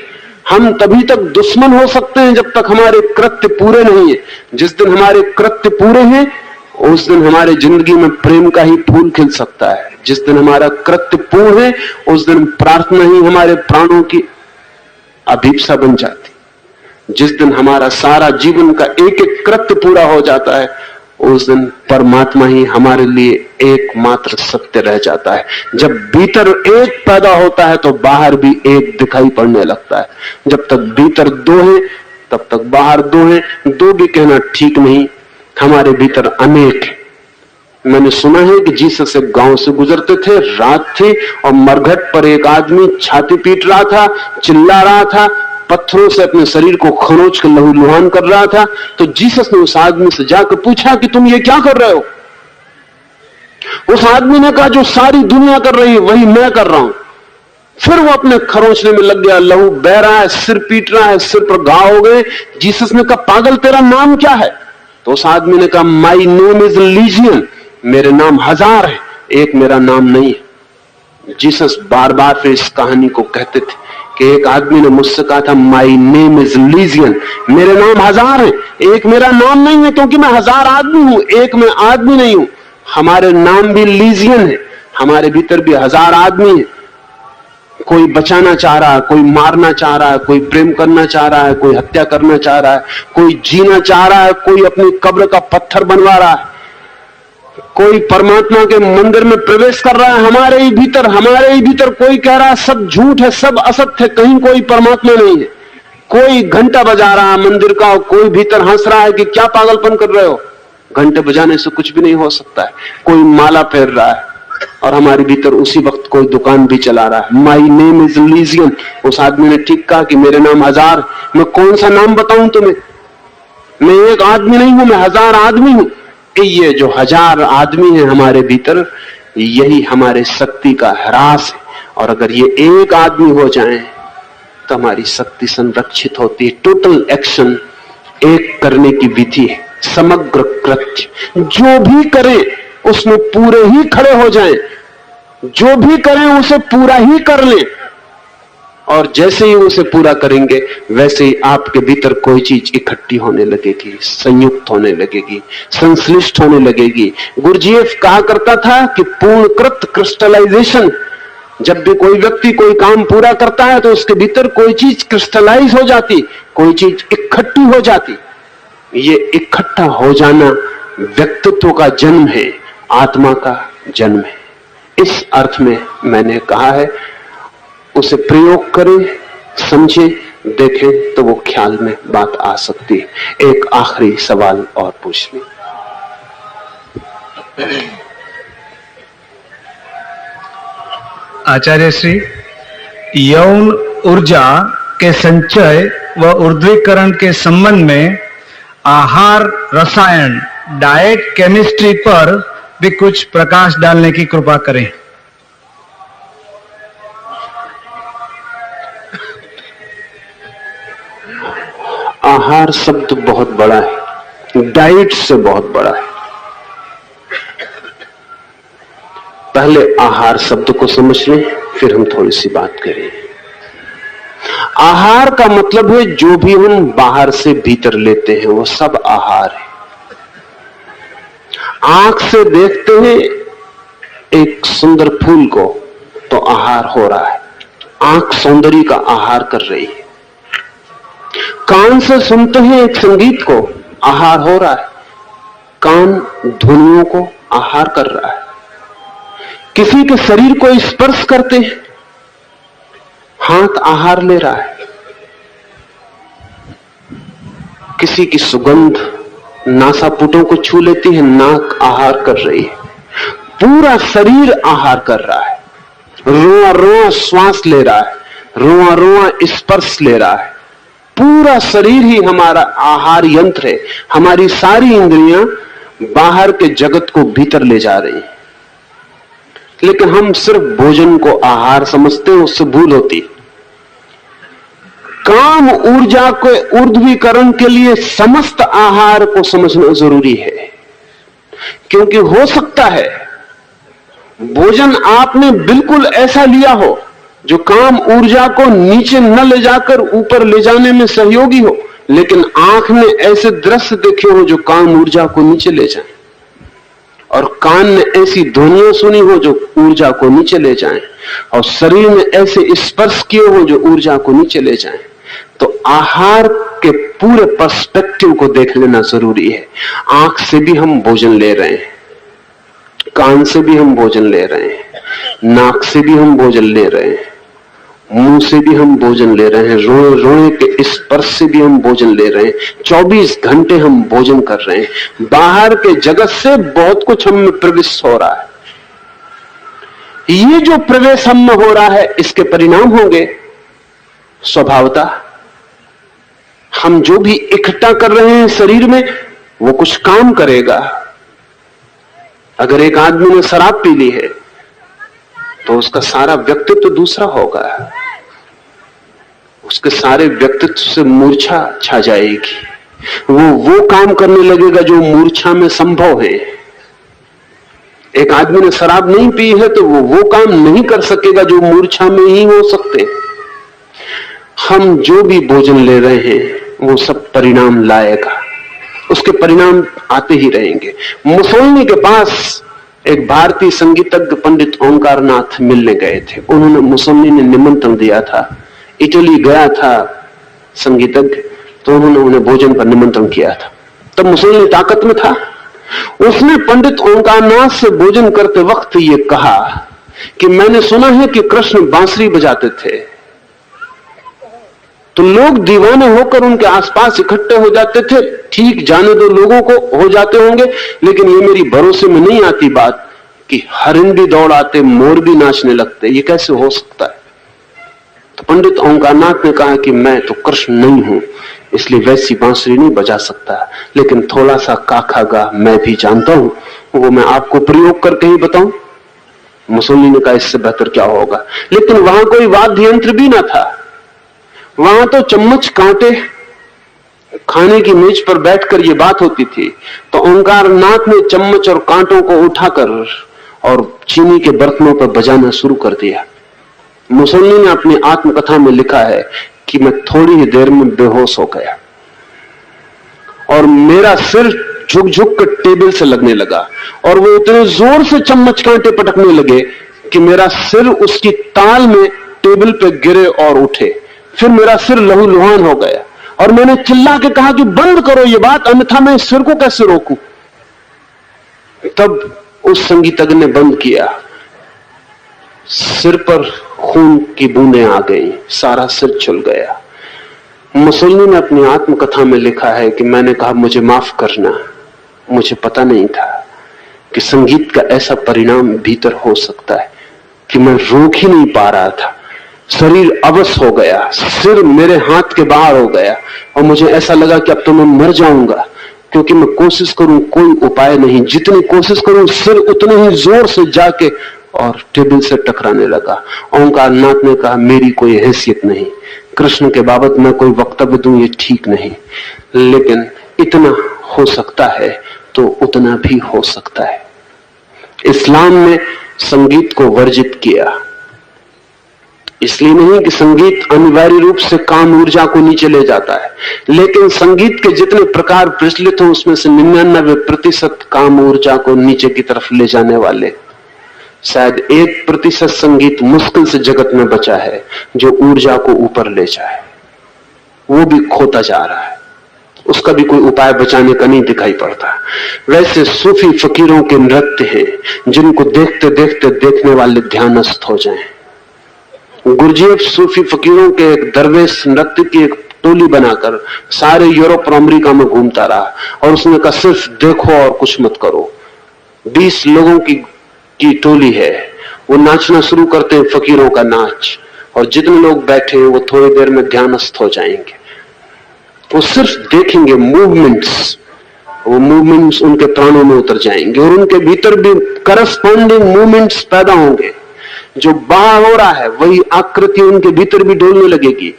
हम तभी तक दुश्मन हो सकते हैं जब तक हमारे कृत्य पूरे नहीं है। जिस दिन हमारे कृत्य पूरे हैं उस दिन हमारे जिंदगी में प्रेम का ही फूल खिल सकता है। जिस दिन हमारा कृत्य पूर्ण है उस दिन प्रार्थना ही हमारे प्राणों की अभीप्सा बन जाती। जिस दिन हमारा सारा जीवन का एक एक कृत्य पूरा हो जाता है उस दिन परमात्मा ही हमारे लिए एकमात्र सत्य रह जाता है। जब भीतर एक पैदा होता है तो बाहर भी एक दिखाई पड़ने लगता है। जब तक भीतर दो है तब तक बाहर दो है। दो भी कहना ठीक नहीं, हमारे भीतर अनेक है। मैंने सुना है कि जीसस एक गांव से गुजरते थे, रात थी और मरघट पर एक आदमी छाती पीट रहा था, चिल्ला रहा था, पत्थरों से अपने शरीर को खरोच कर लहूलुहान कर रहा था। तो जीसस ने उस आदमी से जाकर पूछा कि तुम ये क्या कर रहे हो? उस आदमी ने कहा जो सारी दुनिया कर रही है वही मैं कर रहा हूं। फिर वो अपने खरोचने में लग गया, लहू बह रहा है, सिर पीट रहा है, सिर पर घाव हो गए। जीसस ने कहा पागल तेरा नाम क्या है? तो उस आदमी ने कहा माई नेम इज लीजियन, मेरे नाम हजार है, एक मेरा नाम नहीं है। जीसस बार बार फिर इस कहानी को कहते थे कि एक आदमी ने मुझसे कहा था माई नेम इज लीजियन, मेरे नाम हजार है, एक मेरा नाम नहीं है, क्योंकि मैं हजार आदमी हूं, एक मैं आदमी नहीं हूं। हमारे नाम भी लीजियन है, हमारे भीतर भी हजार आदमी है। कोई बचाना चाह रहा है, कोई मारना चाह रहा है, कोई प्रेम करना चाह रहा है, कोई हत्या करना चाह रहा है, कोई जीना चाह रहा है, कोई अपनी कब्र का पत्थर बनवा रहा है, कोई परमात्मा के मंदिर में प्रवेश कर रहा है। हमारे ही भीतर कोई कह रहा है सब झूठ है, सब असत्य है, कहीं कोई परमात्मा नहीं है। कोई घंटा बजा रहा है मंदिर का और कोई भीतर हंस रहा है कि क्या पागलपन कर रहे हो, घंटे बजाने से कुछ भी नहीं हो सकता है। कोई माला फेर रहा है और हमारे भीतर उसी वक्त कोई दुकान भी चला रहा है। My name is lesion. उस आदमी ने ठीक कहा कि मेरे नाम हजार, मैं कौन सा नाम बताऊं तुम्हें? मैं एक आदमी नहीं हूं, मैं हजार आदमी हूं। ये जो हजार आदमी है हमारे भीतर, यही हमारे शक्ति का ह्रास है। और अगर ये एक आदमी हो जाए तो हमारी शक्ति संरक्षित होती है। टोटल एक्शन एक करने की विधि है, समग्र कृत्य। जो भी करें उसमें पूरे ही खड़े हो जाएं, जो भी करें उसे पूरा ही कर लें। और जैसे ही उसे पूरा करेंगे वैसे ही आपके भीतर कोई चीज इकट्ठी होने लगेगी, संयुक्त होने लगेगी, संश्लिष्ट होने लगेगी। गुरजीएफ कहा करता था कि पूर्णकृत क्रिस्टलाइजेशन। जब भी कोई व्यक्ति कोई काम पूरा करता है तो उसके भीतर कोई चीज क्रिस्टलाइज हो जाती, कोई चीज इकट्ठी हो जाती। ये इकट्ठा हो जाना व्यक्तित्व का जन्म है, आत्मा का जन्म है। इस अर्थ में मैंने कहा है उसे प्रयोग करें, समझें, देखें तो वो ख्याल में बात आ सकती है। एक आखिरी सवाल और पूछ लें। आचार्य श्री, यौन ऊर्जा के संचय व ऊर्ध्वीकरण के संबंध में आहार रसायन डाइट केमिस्ट्री पर भी कुछ प्रकाश डालने की कृपा करें। आहार शब्द बहुत बड़ा है, डाइट से बहुत बड़ा है। पहले आहार शब्द को समझ लें, फिर हम थोड़ी सी बात करें। आहार का मतलब है जो भी हम बाहर से भीतर लेते हैं वो सब आहार है। आंख से देखते हैं एक सुंदर फूल को तो आहार हो रहा है, आंख सौंदर्य का आहार कर रही है। कान से सुनते हैं एक संगीत को, आहार हो रहा है। कान ध्वनियों को आहार कर रहा है। किसी के शरीर को स्पर्श करते हैं, हाथ आहार ले रहा है। किसी की सुगंध नासापुटों को छू लेती है, नाक आहार कर रही है। पूरा शरीर आहार कर रहा है। रोआ रोआ श्वास ले रहा है, रोआ रोआ स्पर्श ले रहा है। पूरा शरीर ही हमारा आहार यंत्र है। हमारी सारी इंद्रियां बाहर के जगत को भीतर ले जा रही हैं, लेकिन हम सिर्फ भोजन को आहार समझते हैं, उससे भूल होती। काम ऊर्जा को ऊर्ध्वीकरण के लिए समस्त आहार को समझना जरूरी है, क्योंकि हो सकता है भोजन आपने बिल्कुल ऐसा लिया हो जो काम ऊर्जा को नीचे न ले जाकर ऊपर ले जाने में सहयोगी हो, लेकिन आंख ने ऐसे दृश्य देखे हो जो काम ऊर्जा को नीचे ले जाएं, और कान ने ऐसी ध्वनियां सुनी हो जो ऊर्जा को नीचे ले जाएं, और शरीर ने ऐसे स्पर्श किए हो जो ऊर्जा को नीचे ले जाएं। तो आहार के पूरे पर्सपेक्टिव को देख लेना जरूरी है। आंख से भी हम भोजन ले रहे हैं, कान से भी हम भोजन ले रहे हैं, नाक से भी हम भोजन ले रहे हैं, मुंह से भी हम भोजन ले रहे हैं, रोए रोए के स्पर्श से भी हम भोजन ले रहे हैं। 24 घंटे हम भोजन कर रहे हैं। बाहर के जगत से बहुत कुछ हम में प्रवेश हो रहा है। ये जो प्रवेश हम में हो रहा है, इसके परिणाम होंगे स्वभावतः। हम जो भी इकट्ठा कर रहे हैं शरीर में, वो कुछ काम करेगा। अगर एक आदमी ने शराब पी ली है तो उसका सारा व्यक्तित्व दूसरा होगा। उसके सारे व्यक्तित्व से मूर्छा छा जाएगी। वो काम करने लगेगा जो मूर्छा में संभव है। एक आदमी ने शराब नहीं पी है तो वो काम नहीं कर सकेगा जो मूर्छा में ही हो सकते। हम जो भी भोजन ले रहे हैं वो सब परिणाम लाएगा, उसके परिणाम आते ही रहेंगे। मुसोलिनी के पास एक भारतीय संगीतज्ञ पंडित ओंकारनाथ मिलने गए थे। उन्होंने मुसोलिनी ने निमंत्रण दिया था, इटली गया था संगीतज्ञ, तो उन्होंने उन्हें भोजन पर निमंत्रण किया था। तब मुसोलिनी ताकत में था। उसने पंडित ओंकारनाथ से भोजन करते वक्त ये कहा कि मैंने सुना है कि कृष्ण बांसुरी बजाते थे, तो लोग दीवाने होकर उनके आसपास इकट्ठे हो जाते थे। ठीक जाने दो, लोगों को हो जाते होंगे, लेकिन ये मेरी भरोसे में नहीं आती बात कि हरिण भी दौड़ आते, मोर भी नाचने लगते। ये कैसे हो सकता है? तो पंडित ओंकारनाथ ने कहा कि मैं तो कृष्ण नहीं हूं, इसलिए वैसी बांसुरी नहीं बजा सकता, लेकिन थोड़ा सा काखा गा मैं भी जानता हूं, वो मैं आपको प्रयोग करके ही बताऊं। मुसोलिनी ने कहा इससे बेहतर क्या होगा। लेकिन वहां कोई वाद्य यंत्र भी ना था, वहां तो चम्मच कांटे, खाने की मेज पर बैठकर ये बात होती थी। तो ओंकारनाथ ने चम्मच और कांटों को उठाकर और चीनी के बर्तनों पर बजाना शुरू कर दिया। मुसोलिनी ने अपनी आत्मकथा में लिखा है कि मैं थोड़ी ही देर में बेहोश हो गया और मेरा सिर झुक झुक कर टेबल से लगने लगा, और वो इतने जोर से चम्मच कांटे पटकने लगे कि मेरा सिर उसकी ताल में टेबल पे गिरे और उठे। फिर मेरा सिर लहूलुहान हो गया और मैंने चिल्ला के कहा कि बंद करो ये बात, अन्यथा मैं इस सिर को कैसे रोकूं। तब उस संगीतज्ञ ने बंद किया। सिर पर खून की बूंदें आ गई, सारा सिर छुल गया। मुसोलिनी ने अपनी आत्मकथा में लिखा है कि मैंने कहा मुझे माफ करना, मुझे पता नहीं था कि संगीत का ऐसा परिणाम भीतर हो सकता है कि मैं रोक ही नहीं पा रहा था। शरीर अवश हो गया, सिर मेरे हाथ के बाहर हो गया और मुझे ऐसा लगा कि अब तो मैं मर जाऊंगा, क्योंकि मैं कोशिश करूं कोई उपाय नहीं, जितनी कोशिश करूं सिर उतने ही जोर से जाके और टेबल से टकराने लगा। ओंकारनाथ ने कहा मेरी कोई हैसियत नहीं, कृष्ण के बाबत मैं कोई वक्तव्य दूं ये ठीक नहीं, लेकिन इतना हो सकता है तो उतना भी हो सकता है। इस्लाम ने संगीत को वर्जित किया, इसलिए नहीं कि संगीत अनिवार्य रूप से काम ऊर्जा को नीचे ले जाता है, लेकिन संगीत के जितने प्रकार प्रचलित हैं उसमें से 99% काम ऊर्जा को नीचे की तरफ ले जाने वाले। शायद 1% संगीत मुश्किल से जगत में बचा है जो ऊर्जा को ऊपर ले जाए। वो भी खोता जा रहा है, उसका भी कोई उपाय बचाने का नहीं दिखाई पड़ता। वैसे सूफी फकीरों के नृत्य हैं जिनको देखते देखते देखने वाले ध्यानस्थ हो जाएं। गुरजीएफ सूफी फकीरों के एक दरवेश नृत्य की एक टोली बनाकर सारे यूरोप और अमेरिका में घूमता रहा और उसने कहा सिर्फ देखो और कुछ मत करो। 20 लोगों की टोली है, वो नाचना शुरू करते हैं फकीरों का नाच, और जितने लोग बैठे हैं वो थोड़ी देर में ध्यानस्थ हो जाएंगे। वो सिर्फ देखेंगे मूवमेंट्स, वो मूवमेंट्स उनके प्राणों में उतर जाएंगे और उनके भीतर भी करस्पॉन्डिंग मूवमेंट्स पैदा होंगे। जो बाहर हो रहा है वही आकृति उनके भीतर भी डोलने लगेगी।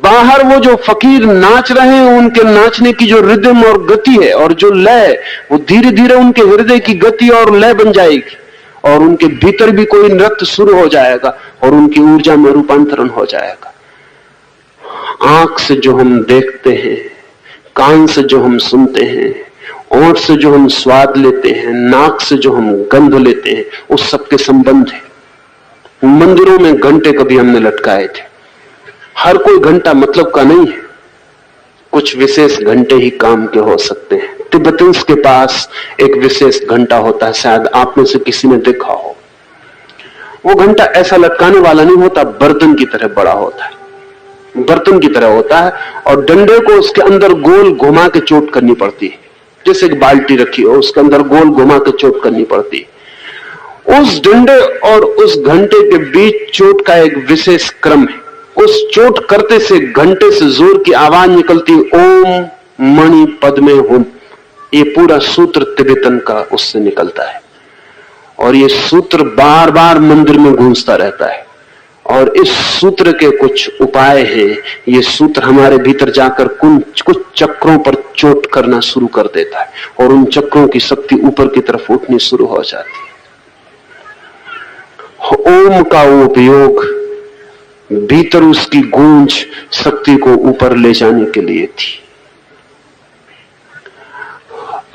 बाहर वो जो फकीर नाच रहे हैं उनके नाचने की जो रिदम और गति है और जो लय, वो धीरे धीरे उनके हृदय की गति और लय बन जाएगी और उनके भीतर भी कोई नृत्य शुरू हो जाएगा और उनकी ऊर्जा में रूपांतरण हो जाएगा। आंख से जो हम देखते हैं, कान से जो हम सुनते हैं, ओंठ से जो हम स्वाद लेते हैं, नाक से जो हम गंध लेते हैं, उस सबके संबंध है। मंदिरों में घंटे कभी हमने लटकाए थे। हर कोई घंटा मतलब का नहीं है, कुछ विशेष घंटे ही काम के हो सकते हैं। तिब्बतियंस के पास एक विशेष घंटा होता है, शायद आप में से किसी ने देखा हो। वो घंटा ऐसा लटकाने वाला नहीं होता, बर्तन की तरह बड़ा होता है, बर्तन की तरह होता है और डंडे को उसके अंदर गोल घुमा के चोट करनी पड़ती है। जैसे एक बाल्टी रखी हो, उसके अंदर गोल घुमा के चोट करनी पड़ती है। उस डंडे और उस घंटे के बीच चोट का एक विशेष क्रम है। उस चोट करते से घंटे से जोर की आवाज निकलती, ओम मणि पद्मे हुम। ये पूरा सूत्र तिब्बतन का उससे निकलता है और ये सूत्र बार बार मंदिर में गूंजता रहता है। और इस सूत्र के कुछ उपाय हैं। ये सूत्र हमारे भीतर जाकर कुछ चक्रों पर चोट करना शुरू कर देता है और उन चक्रों की शक्ति ऊपर की तरफ उठनी शुरू हो जाती है। ओम का उपयोग भीतर उसकी गूंज शक्ति को ऊपर ले जाने के लिए थी।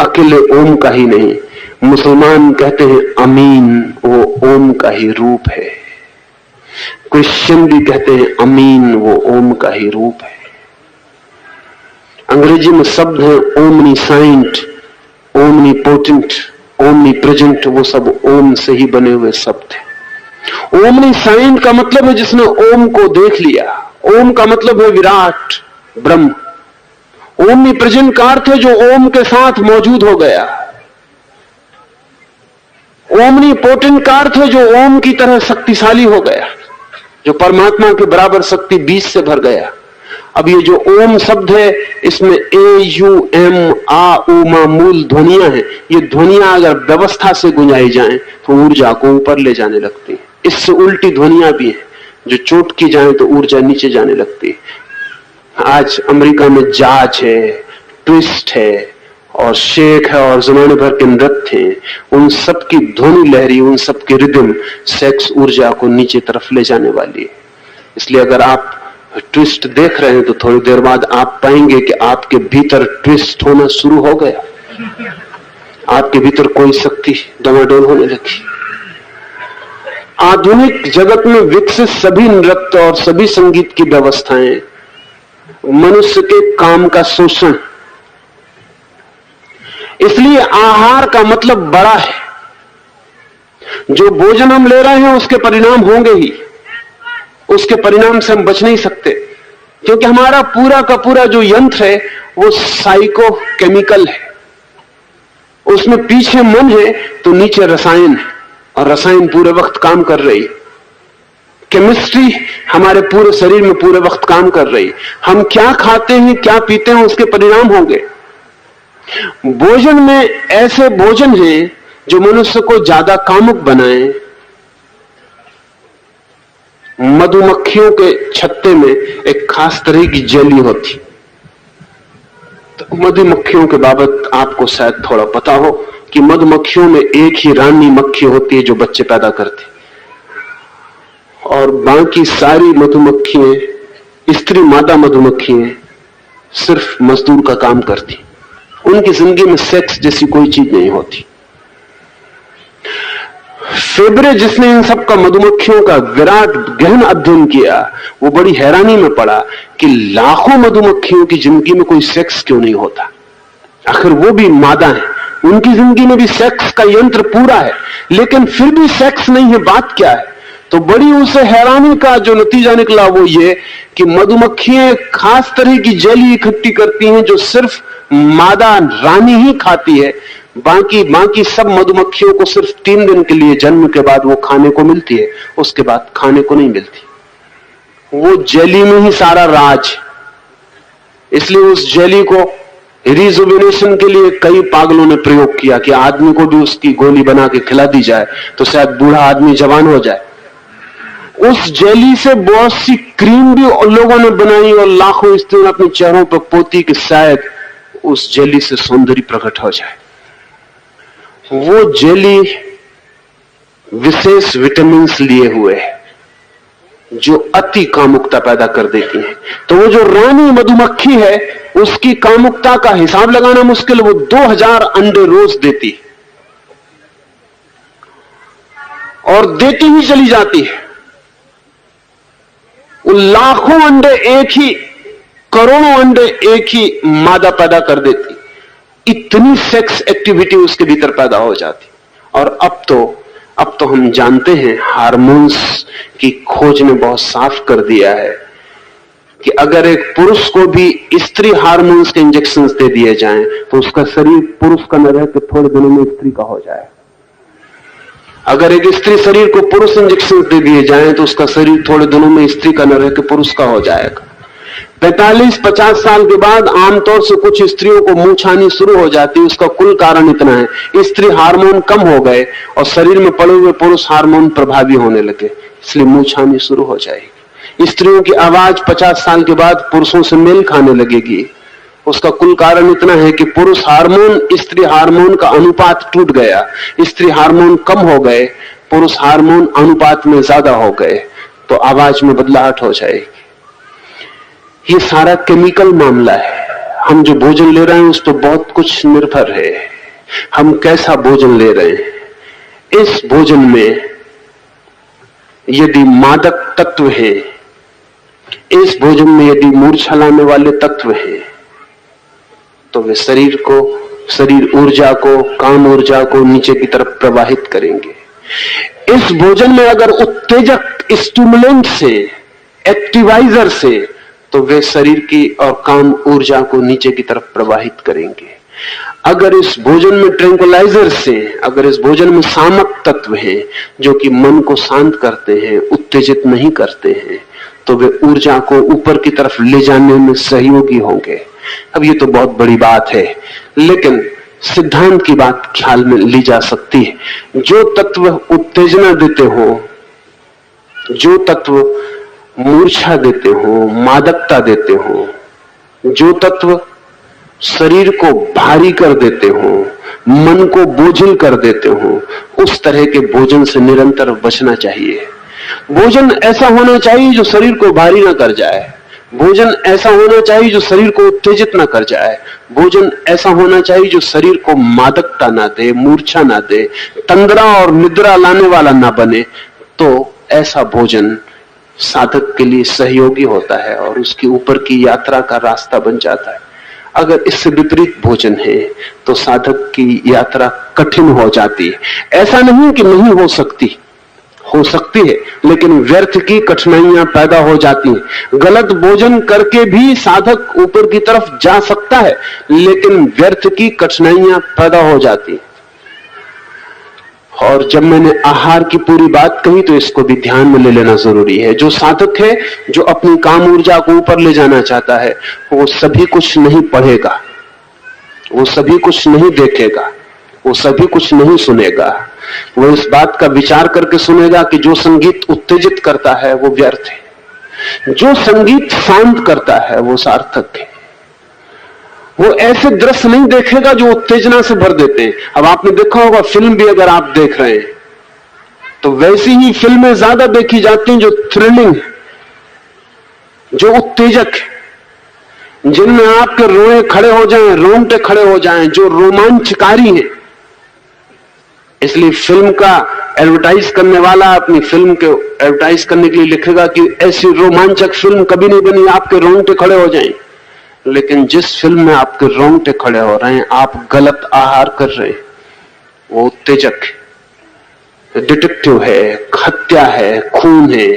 अकेले ओम का ही नहीं, मुसलमान कहते हैं अमीन, वो ओम का ही रूप है। क्रिश्चियन भी कहते हैं अमीन, वो ओम का ही रूप है। अंग्रेजी में शब्द है ओमनीसाइंट, ओमनीपोटेंट, ओमनीप्रेजेंट, वो सब ओम से ही बने हुए शब्द हैं। ओमनीसाइंट का मतलब है जिसने ओम को देख लिया। ओम का मतलब है विराट ब्रह्म। ओमनीप्रेजेंट का अर्थ है जो ओम के साथ मौजूद हो गया। ओमनीपोटेंट का अर्थ है जो ओम की तरह शक्तिशाली हो गया, जो परमात्मा के बराबर शक्ति बीज से भर गया। अब ये जो ओम शब्द है, इसमें ए यू एम आ उ मा मूल ध्वनियां हैं। ये ध्वनियां अगर व्यवस्था से गुंजाई जाएं तो ऊर्जा को ऊपर ले जाने लगती है। इससे उल्टी ध्वनियां भी हैं, जो चोट की जाए तो ऊर्जा नीचे जाने लगती है। आज अमेरिका में जाज है, ट्विस्ट है और शेक है और जमाने भर के नृत्य हैं। उन सब की ध्वनि लहरी, उन सब की रिदम सेक्स ऊर्जा को नीचे तरफ ले जाने वाली है। इसलिए अगर आप ट्विस्ट देख रहे हैं तो थोड़ी देर बाद आप पाएंगे कि आपके भीतर ट्विस्ट होना शुरू हो गया। आपके भीतर कोई शक्ति डमाडोल होने लगी। आधुनिक जगत में विकसित सभी नृत्य और सभी संगीत की व्यवस्थाएं मनुष्य के काम का शोषण। इसलिए आहार का मतलब बड़ा है। जो भोजन हम ले रहे हैं उसके परिणाम होंगे ही, उसके परिणाम से हम बच नहीं सकते, क्योंकि हमारा पूरा का पूरा जो यंत्र है वो साइको केमिकल है। उसमें पीछे मन है तो नीचे रसायन है और रसायन पूरे वक्त काम कर रही है। केमिस्ट्री हमारे पूरे शरीर में पूरे वक्त काम कर रही है। हम क्या खाते हैं, क्या पीते हैं, उसके परिणाम होंगे। भोजन में ऐसे भोजन हैं जो मनुष्य को ज्यादा कामुक बनाए। मधुमक्खियों के छत्ते में एक खास तरह की जेली होती। तो मधुमक्खियों के बाबत आपको शायद थोड़ा पता हो कि मधुमक्खियों में एक ही रानी मक्खी होती है जो बच्चे पैदा करती, और बाकी सारी मधुमक्खियां, स्त्री मादा मधुमक्खियां, सिर्फ मजदूर का काम करती। उनकी जिंदगी में सेक्स जैसी कोई चीज नहीं होती। फेबरे, जिसने इन सब का मधुमक्खियों का विराट गहन अध्ययन किया, वो बड़ी हैरानी में पड़ा कि लाखों मधुमक्खियों की जिंदगी में कोई सेक्स क्यों नहीं होता। आखिर वो भी मादा है, उनकी जिंदगी में भी सेक्स का यंत्र पूरा है, लेकिन फिर भी सेक्स नहीं है। बात क्या है? तो बड़ी उसे हैरानी का जो नतीजा निकला वो ये कि मधुमक्खियां खास तरह की जेली इकट्ठी करती हैं जो सिर्फ मादा रानी ही खाती है। बाकी सब मधुमक्खियों को सिर्फ 3 दिन के लिए जन्म के बाद वो खाने को मिलती है, उसके बाद खाने को नहीं मिलती। वो जेली में ही सारा राज। इसलिए उस जेली को रिजुविनेशन के लिए कई पागलों ने प्रयोग किया कि आदमी को भी उसकी गोली बना के खिला दी जाए तो शायद बूढ़ा आदमी जवान हो जाए। उस जेली से बहुत सी क्रीम भी लोगों ने बनाई और लाखों स्त्रियों ने अपने चेहरों पर पोती कि शायद उस जेली से सौंदर्य प्रकट हो जाए। वो जेली विशेष विटामिन लिए हुए है जो अति कामुकता पैदा कर देती है। तो वो जो रानी मधुमक्खी है उसकी कामुकता का हिसाब लगाना मुश्किल। वो 2000 अंडे रोज देती और देती ही चली जाती है। वो लाखों अंडे एक ही, करोड़ों अंडे एक ही मादा पैदा कर देती। इतनी सेक्स एक्टिविटी उसके भीतर पैदा हो जाती। और अब तो हम जानते हैं, हार्मोन्स की खोज ने बहुत साफ कर दिया है कि अगर एक पुरुष को भी स्त्री हार्मोन्स के इंजेक्शंस दे दिए जाएं तो उसका शरीर पुरुष का न रह के थोड़े दिनों में स्त्री का हो जाए। अगर एक स्त्री शरीर को पुरुष इंजेक्शन दे दिए जाएं तो उसका शरीर थोड़े दिनों में स्त्री का न रह के पुरुष का हो जाएगा। 45-50 साल के बाद आमतौर से कुछ स्त्रियों को मुंह छानी शुरू हो जाती है। उसका कुल कारण इतना है, स्त्री हार्मोन कम हो गए और शरीर में पड़े हुए पुरुष हार्मोन प्रभावी होने लगे, इसलिए मुंह छानी शुरू हो जाएगी। स्त्रियों की आवाज 50 साल के बाद पुरुषों से मेल खाने लगेगी। उसका कुल कारण इतना है कि पुरुष हार्मोन स्त्री हार्मोन का अनुपात टूट गया, स्त्री हार्मोन कम हो गए, पुरुष हार्मोन अनुपात में ज्यादा हो गए, तो आवाज में बदलाहट हो जाएगी। ये सारा केमिकल मामला है। हम जो भोजन ले रहे हैं उस पर बहुत कुछ निर्भर है, हम कैसा भोजन ले रहे हैं। इस भोजन में यदि मादक तत्व है, इस भोजन में यदि मूर्छा लाने वाले तत्व हैं, तो वे शरीर ऊर्जा को, काम ऊर्जा को नीचे की तरफ प्रवाहित करेंगे। इस भोजन में अगर उत्तेजक स्टिमुलेंट से, एक्टिवाइजर से, तो वे शरीर की और काम ऊर्जा को नीचे की तरफ प्रवाहित करेंगे। अगर इस भोजन में ट्रैंक्विलाइजर से, अगर इस भोजन में सामक तत्व हैं जो कि मन को शांत करते हैं, उत्तेजित नहीं करते हैं, तो वे ऊर्जा को ऊपर की तरफ ले जाने में सहयोगी होंगे। अब ये तो बहुत बड़ी बात है, लेकिन सिद्धांत की बात ख्याल में ली जा सकती है। जो तत्व उत्तेजना देते हो, जो तत्व मूर्छा देते हो, मादकता देते हो, जो तत्व शरीर को भारी कर देते हो, मन को बोझिल कर देते हो, उस तरह के भोजन से निरंतर बचना चाहिए। भोजन ऐसा होना चाहिए जो शरीर को भारी ना कर जाए, भोजन ऐसा होना चाहिए जो शरीर को उत्तेजित ना कर जाए, भोजन ऐसा होना चाहिए जो शरीर को मादकता ना दे, मूर्छा ना दे, तंद्रा और निद्रा लाने वाला ना बने। तो ऐसा भोजन साधक के लिए सहयोगी होता है और उसके ऊपर की यात्रा का रास्ता बन जाता है। अगर इससे विपरीत भोजन है तो साधक की यात्रा कठिन हो जाती है। ऐसा नहीं कि नहीं हो सकती, हो सकती है, लेकिन व्यर्थ की कठिनाइयां पैदा हो जाती हैं। गलत भोजन करके भी साधक ऊपर की तरफ जा सकता है, लेकिन व्यर्थ की कठिनाइयां पैदा हो जाती हैं। और जब मैंने आहार की पूरी बात कही तो इसको भी ध्यान में ले लेना जरूरी है। जो साधक है, जो अपनी काम ऊर्जा को ऊपर ले जाना चाहता है, वो सभी कुछ नहीं पढ़ेगा, वो सभी कुछ नहीं देखेगा, वो सभी कुछ नहीं सुनेगा। वो इस बात का विचार करके सुनेगा कि जो संगीत उत्तेजित करता है वो व्यर्थ है, जो संगीत शांत करता है वो सार्थक है। वो ऐसे दृश्य नहीं देखेगा जो उत्तेजना से भर देते हैं। अब आपने देखा होगा, फिल्म भी अगर आप देख रहे हैं तो वैसी ही फिल्में ज्यादा देखी जाती हैं जो थ्रिलिंग, जो उत्तेजक है, जिनमें आपके रोए खड़े हो जाएं, रोंगटे खड़े हो जाएं, जो रोमांचकारी हैं। इसलिए फिल्म का एडवर्टाइज करने वाला अपनी फिल्म के एडवर्टाइज करने के लिए लिखेगा कि ऐसी रोमांचक फिल्म कभी नहीं बनी, आपके रोंगटे खड़े हो जाएं। लेकिन जिस फिल्म में आपके रोंगटे खड़े हो रहे हैं, आप गलत आहार कर रहे हैं। वो उत्तेजक है, डिटेक्टिव है, हत्या है, खून है,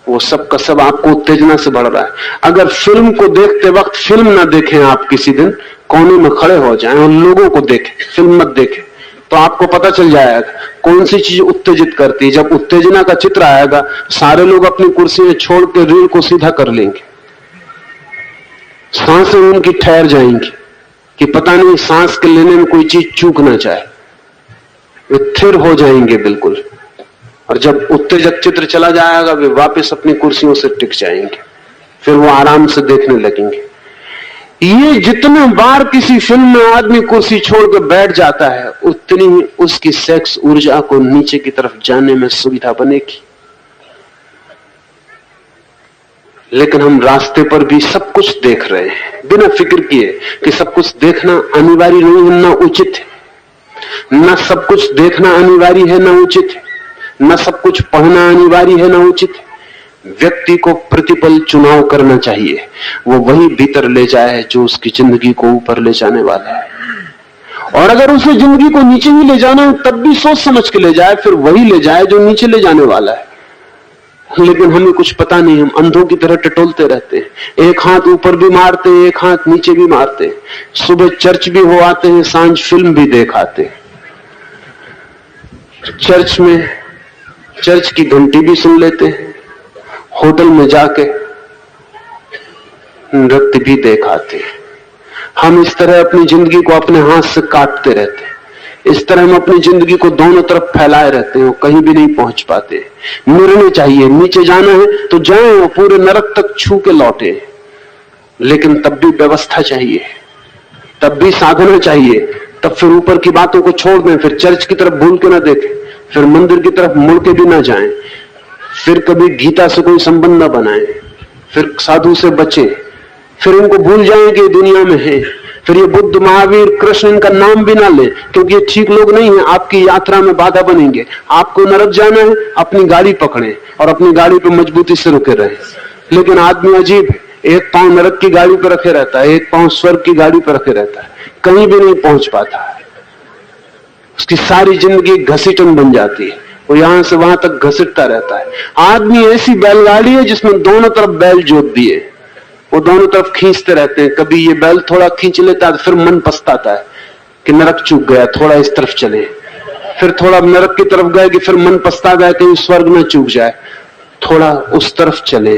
वो सब का सब आपको उत्तेजना से बढ़ रहा है। अगर फिल्म को देखते वक्त फिल्म ना देखें, आप किसी दिन कोने में खड़े हो जाएं और लोगों को देखें, फिल्म मत देखें, तो आपको पता चल जाएगा कौन सी चीज उत्तेजित करती है। जब उत्तेजना का चित्र आएगा, सारे लोग अपनी कुर्सियां छोड़ के रीढ़ को सीधा कर लेंगे, सांसें उनकी ठहर जाएंगी कि पता नहीं सांस के लेने में कोई चीज चूक ना जाए। वे थिर हो जाएंगे बिल्कुल, और जब उत्तेजक चित्र चला जाएगा वे वापस अपनी कुर्सियों से टिक जाएंगे, फिर वो आराम से देखने लगेंगे। ये जितने बार किसी फिल्म में आदमी कुर्सी छोड़ के बैठ जाता है, उतनी ही उसकी सेक्स ऊर्जा को नीचे की तरफ जाने में सुविधा बनेगी। लेकिन हम रास्ते पर भी सब कुछ देख रहे हैं बिना फिक्र किए कि सब कुछ देखना अनिवार्य नहीं है, ना उचित है। न सब कुछ देखना अनिवार्य है, न उचित है। न सब कुछ पढ़ना अनिवार्य है, न उचित है। व्यक्ति को प्रतिपल चुनाव करना चाहिए, वो वही भीतर ले जाए जो उसकी जिंदगी को ऊपर ले जाने वाला है। और अगर उसे जिंदगी को नीचे ही ले जाना है, तब भी सोच समझ के ले जाए, फिर वही ले जाए जो नीचे ले जाने वाला है। लेकिन हमें कुछ पता नहीं, हम अंधों की तरह टटोलते रहते हैं। एक हाथ ऊपर भी मारते हैं, एक हाथ नीचे भी मारते हैं। सुबह चर्च भी हो आते हैं, सांझ फिल्म भी देख आते हैं। चर्च में चर्च की घंटी भी सुन लेते हैं, होटल में जाके नृत्य भी देख आते हैं। हम इस तरह अपनी जिंदगी को अपने हाथ से काटते रहते हैं। इस तरह हम अपनी जिंदगी को दोनों तरफ फैलाए रहते हैं और कहीं भी नहीं पहुंच पाते। निर्णय चाहिए, नीचे जाना है तो जाएं और पूरे नरक तक छू के लौटे, लेकिन तब भी व्यवस्था चाहिए, तब भी साधना चाहिए। तब फिर ऊपर की बातों को छोड़ दें, फिर चर्च की तरफ भूल के ना देखें, फिर मंदिर की तरफ मुड़ के भी ना जाएं, फिर कभी गीता से कोई संबंध न बनाएं, फिर साधु से बचें, फिर इनको भूल जाएं कि दुनिया में है। फिर ये बुद्ध, महावीर, कृष्ण, इनका नाम भी ना ले, क्योंकि ये ठीक लोग नहीं है, आपकी यात्रा में बाधा बनेंगे। आपको नरक जाना है, अपनी गाड़ी पकड़े और अपनी गाड़ी पे मजबूती से रुके रहे। लेकिन आदमी अजीब है, एक पांव नरक की गाड़ी पर रखे रहता है, एक पांव स्वर्ग की गाड़ी पर रखे रहता है, कहीं भी नहीं पहुंच पाता है। उसकी सारी जिंदगी घसीटन बन जाती है, वो यहां से वहां तक घसीटता रहता है। आदमी ऐसी बैलगाड़ी है जिसमें दोनों तरफ बैल जोत दिए, वो दोनों तरफ खींचते रहते हैं। कभी ये बैल थोड़ा खींच लेता है, फिर मन पछताता है कि नरक चूक गया, थोड़ा इस तरफ चले। फिर थोड़ा नरक की तरफ गए कि फिर मन पछता गया कहीं स्वर्ग न चूक जाए, थोड़ा उस तरफ चले।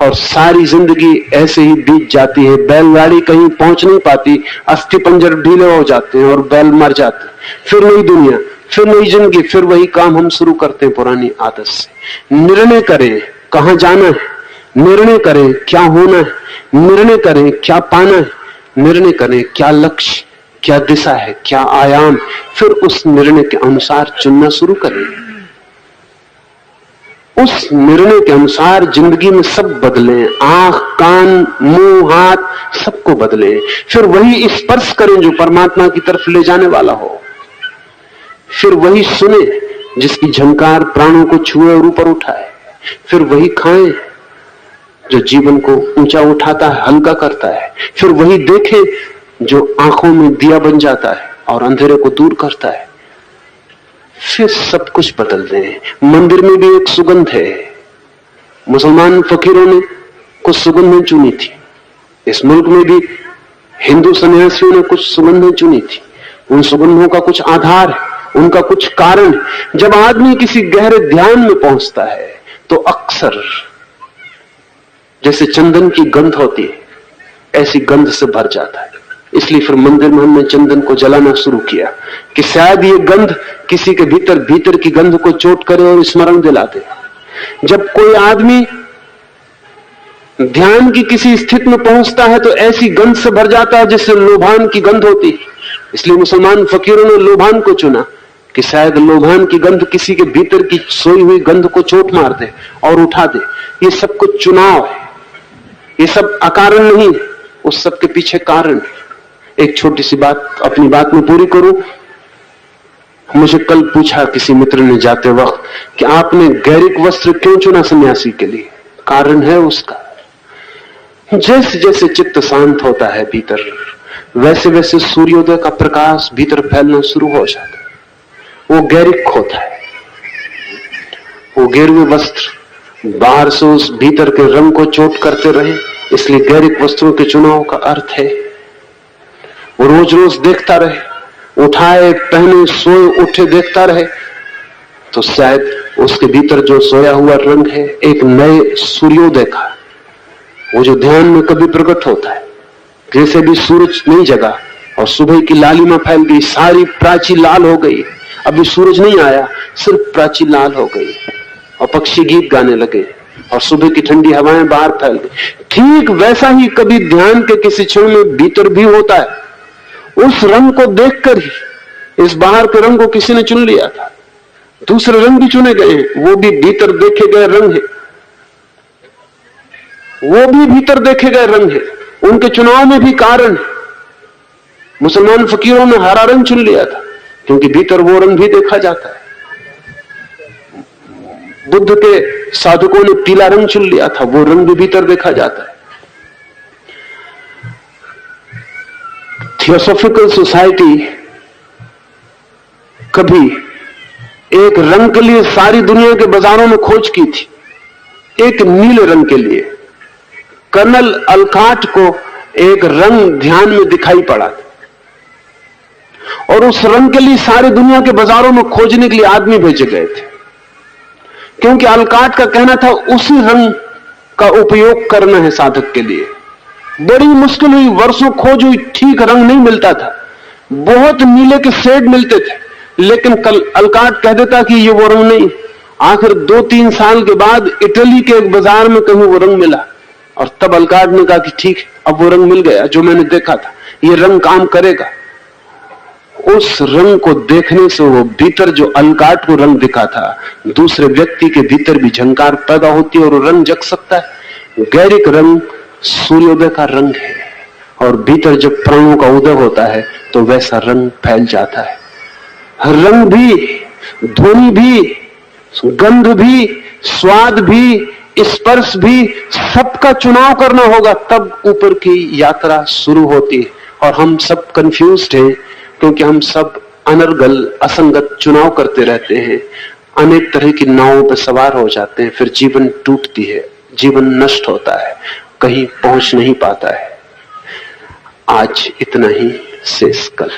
और सारी जिंदगी ऐसे ही बीत जाती है। बैलगाड़ी कहीं पहुंच नहीं पाती, अस्थि पंजर ढीले हो जाते हैं और बैल मर जाते हैं। फिर नई दुनिया, फिर नई जिंदगी, फिर वही काम हम शुरू करते हैं पुरानी आदत से। निर्णय करें कहां जाना है, निर्णय करें क्या होना है, निर्णय करें क्या पाना है, निर्णय करें क्या लक्ष्य, क्या दिशा है, क्या आयाम, फिर उस निर्णय के अनुसार चुनना शुरू करें। उस निर्णय के अनुसार जिंदगी में सब बदलें, आंख, कान, मुंह, हाथ, सबको बदलें। फिर वही स्पर्श करें जो परमात्मा की तरफ ले जाने वाला हो। फिर वही सुने जिसकी झंकार प्राणों को छुए और ऊपर उठाए। फिर वही खाएं जो जीवन को ऊंचा उठाता है, हल्का करता है। फिर वही देखें जो आंखों में दिया बन जाता है और अंधेरे को दूर करता है। फिर सब कुछ बदल दें। मंदिर में भी एक सुगंध है। मुसलमान फकीरों ने कुछ सुगंधें चुनी थी, इस मुल्क में भी हिंदू सन्यासियों ने कुछ सुगंधें चुनी थी। उन सुगंधों का कुछ आधार है, उनका कुछ कारण। जब आदमी किसी गहरे ध्यान में पहुंचता है तो अक्सर जैसे चंदन की गंध होती है, ऐसी गंध से भर जाता है। इसलिए फिर मंदिर में हमने चंदन को जलाना शुरू किया कि शायद ये गंध किसी के भीतर की गंध को चोट करे और स्मरण दिला दे। जब कोई आदमी ध्यान की किसी स्थिति में पहुंचता है तो ऐसी गंध से भर जाता है जिससे लोभान की गंध होती है। इसलिए मुसलमान फकीरों ने लोभान को चुना कि शायद लोभान की गंध किसी के भीतर की सोई हुई गंध को चोट मार दे और उठा दे। ये सब कुछ चुनाव है, ये सब अकारण नहीं, उस सब के पीछे कारण। एक छोटी सी बात अपनी बात में पूरी करूं। मुझे कल पूछा किसी मित्र ने जाते वक्त कि आपने गैरिक वस्त्र क्यों चुना सन्यासी के लिए? कारण है उसका, जैसे जैसे चित्त शांत होता है भीतर, वैसे वैसे सूर्योदय का प्रकाश भीतर फैलना शुरू हो जाता है। वो गैरिक होता है। वो गेरुए वस्त्र बाहर से उस भीतर के रंग को चोट करते रहे, इसलिए गैरिक वस्त्रों के चुनाव का अर्थ है वो रोज रोज देखता रहे, उठाए पहने सोए उठे देखता रहे, तो शायद उसके भीतर जो सोया हुआ रंग है एक नए सूर्योदय का, वो जो ध्यान में कभी प्रकट होता है। जैसे भी सूरज नहीं जगा और सुबह की लालिमा फैल गई, सारी प्राची लाल हो गई, अभी सूरज नहीं आया, सिर्फ प्राची लाल हो गई और पक्षी गीत गाने लगे और सुबह की ठंडी हवाएं बाहर फैल गई। ठीक वैसा ही कभी ध्यान के किसी क्षण में भीतर भी होता है। उस रंग को देखकर ही, इस बाहर के रंग को किसी ने चुन लिया था, दूसरे रंग भी चुने गए हैं, वो भी भीतर देखे गए रंग है, वो भी भीतर देखे गए रंग है, उनके चुनाव में भी कारण है। मुसलमान फकीरों ने हरा रंग चुन लिया था क्योंकि भीतर वो रंग भी देखा जाता है। बुद्ध के साधकों ने पीला रंग चुन लिया था, वो रंग भी भीतर देखा जाता है। थियोसॉफिकल सोसाइटी कभी एक रंग के लिए सारी दुनिया के बाजारों में खोज की थी, एक नीले रंग के लिए। कर्नल अलकाट को एक रंग ध्यान में दिखाई पड़ा और उस रंग के लिए सारी दुनिया के बाजारों में खोजने के लिए आदमी भेजे गए थे, क्योंकि अलकाट का कहना था उसी रंग का उपयोग करना है साधक के लिए। बड़ी मुश्किल हुई, वर्षों खोज हुई, ठीक रंग नहीं मिलता था, बहुत नीले के शेड मिलते थे, लेकिन कल अलकाट कह देता कि ये वो रंग नहीं। आखिर 2-3 साल के बाद इटली के एक बाजार में कहीं वो रंग मिला और तब अलकाट ने कहा कि ठीक, अब वो रंग मिल गया जो मैंने देखा था, ये रंग काम करेगा। उस रंग को देखने से वो भीतर जो अलकाट को रंग दिखा था, दूसरे व्यक्ति के भीतर भी झंकार पैदा होती है और रंग जग सकता है। गैरिक रंग सूर्योदय का रंग है और भीतर जब प्राणों का उदय होता है तो वैसा रंग फैल जाता है। रंग भी, ध्वनि भी, गंध भी, स्वाद भी, स्पर्श भी, सबका चुनाव करना होगा, तब ऊपर की यात्रा शुरू होती है। और हम सब कंफ्यूज्ड हैं क्योंकि हम सब अनर्गल असंगत चुनाव करते रहते हैं, अनेक तरह की नावों पर सवार हो जाते हैं, फिर जीवन टूटती है, जीवन नष्ट होता है, कहीं पहुंच नहीं पाता है। आज इतना ही, शेष कल।